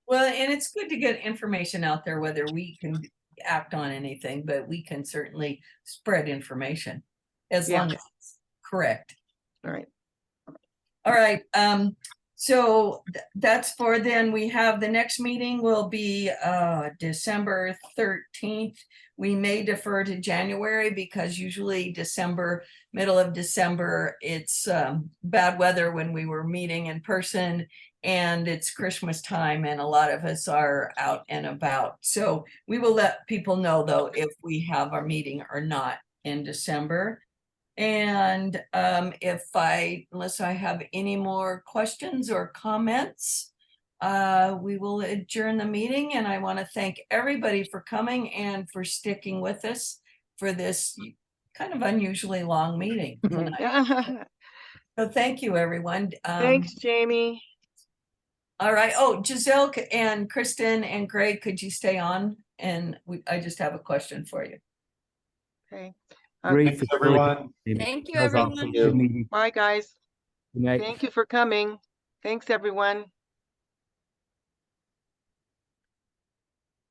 Well, and it's good to get information out there, whether we can act on anything, but we can certainly spread information as long as it's correct. All right. All right. So that's for then. We have the next meeting will be December 13th. We may defer to January because usually middle of December, it's bad weather when we were meeting in person, and it's Christmas time and a lot of us are out and about. So we will let people know though if we have our meeting or not in December. And unless I have any more questions or comments, we will adjourn the meeting. And I want to thank everybody for coming and for sticking with us for this kind of unusually long meeting tonight. So thank you, everyone. Thanks, Jamie. All right. Oh, Giselle and Kristen and Greg, could you stay on? And I just have a question for you. Okay. Great, Thanks, everyone. Thank you, That was awesome. everyone. Good meeting. Bye, guys. Good night. Thank you for coming. Thanks, everyone.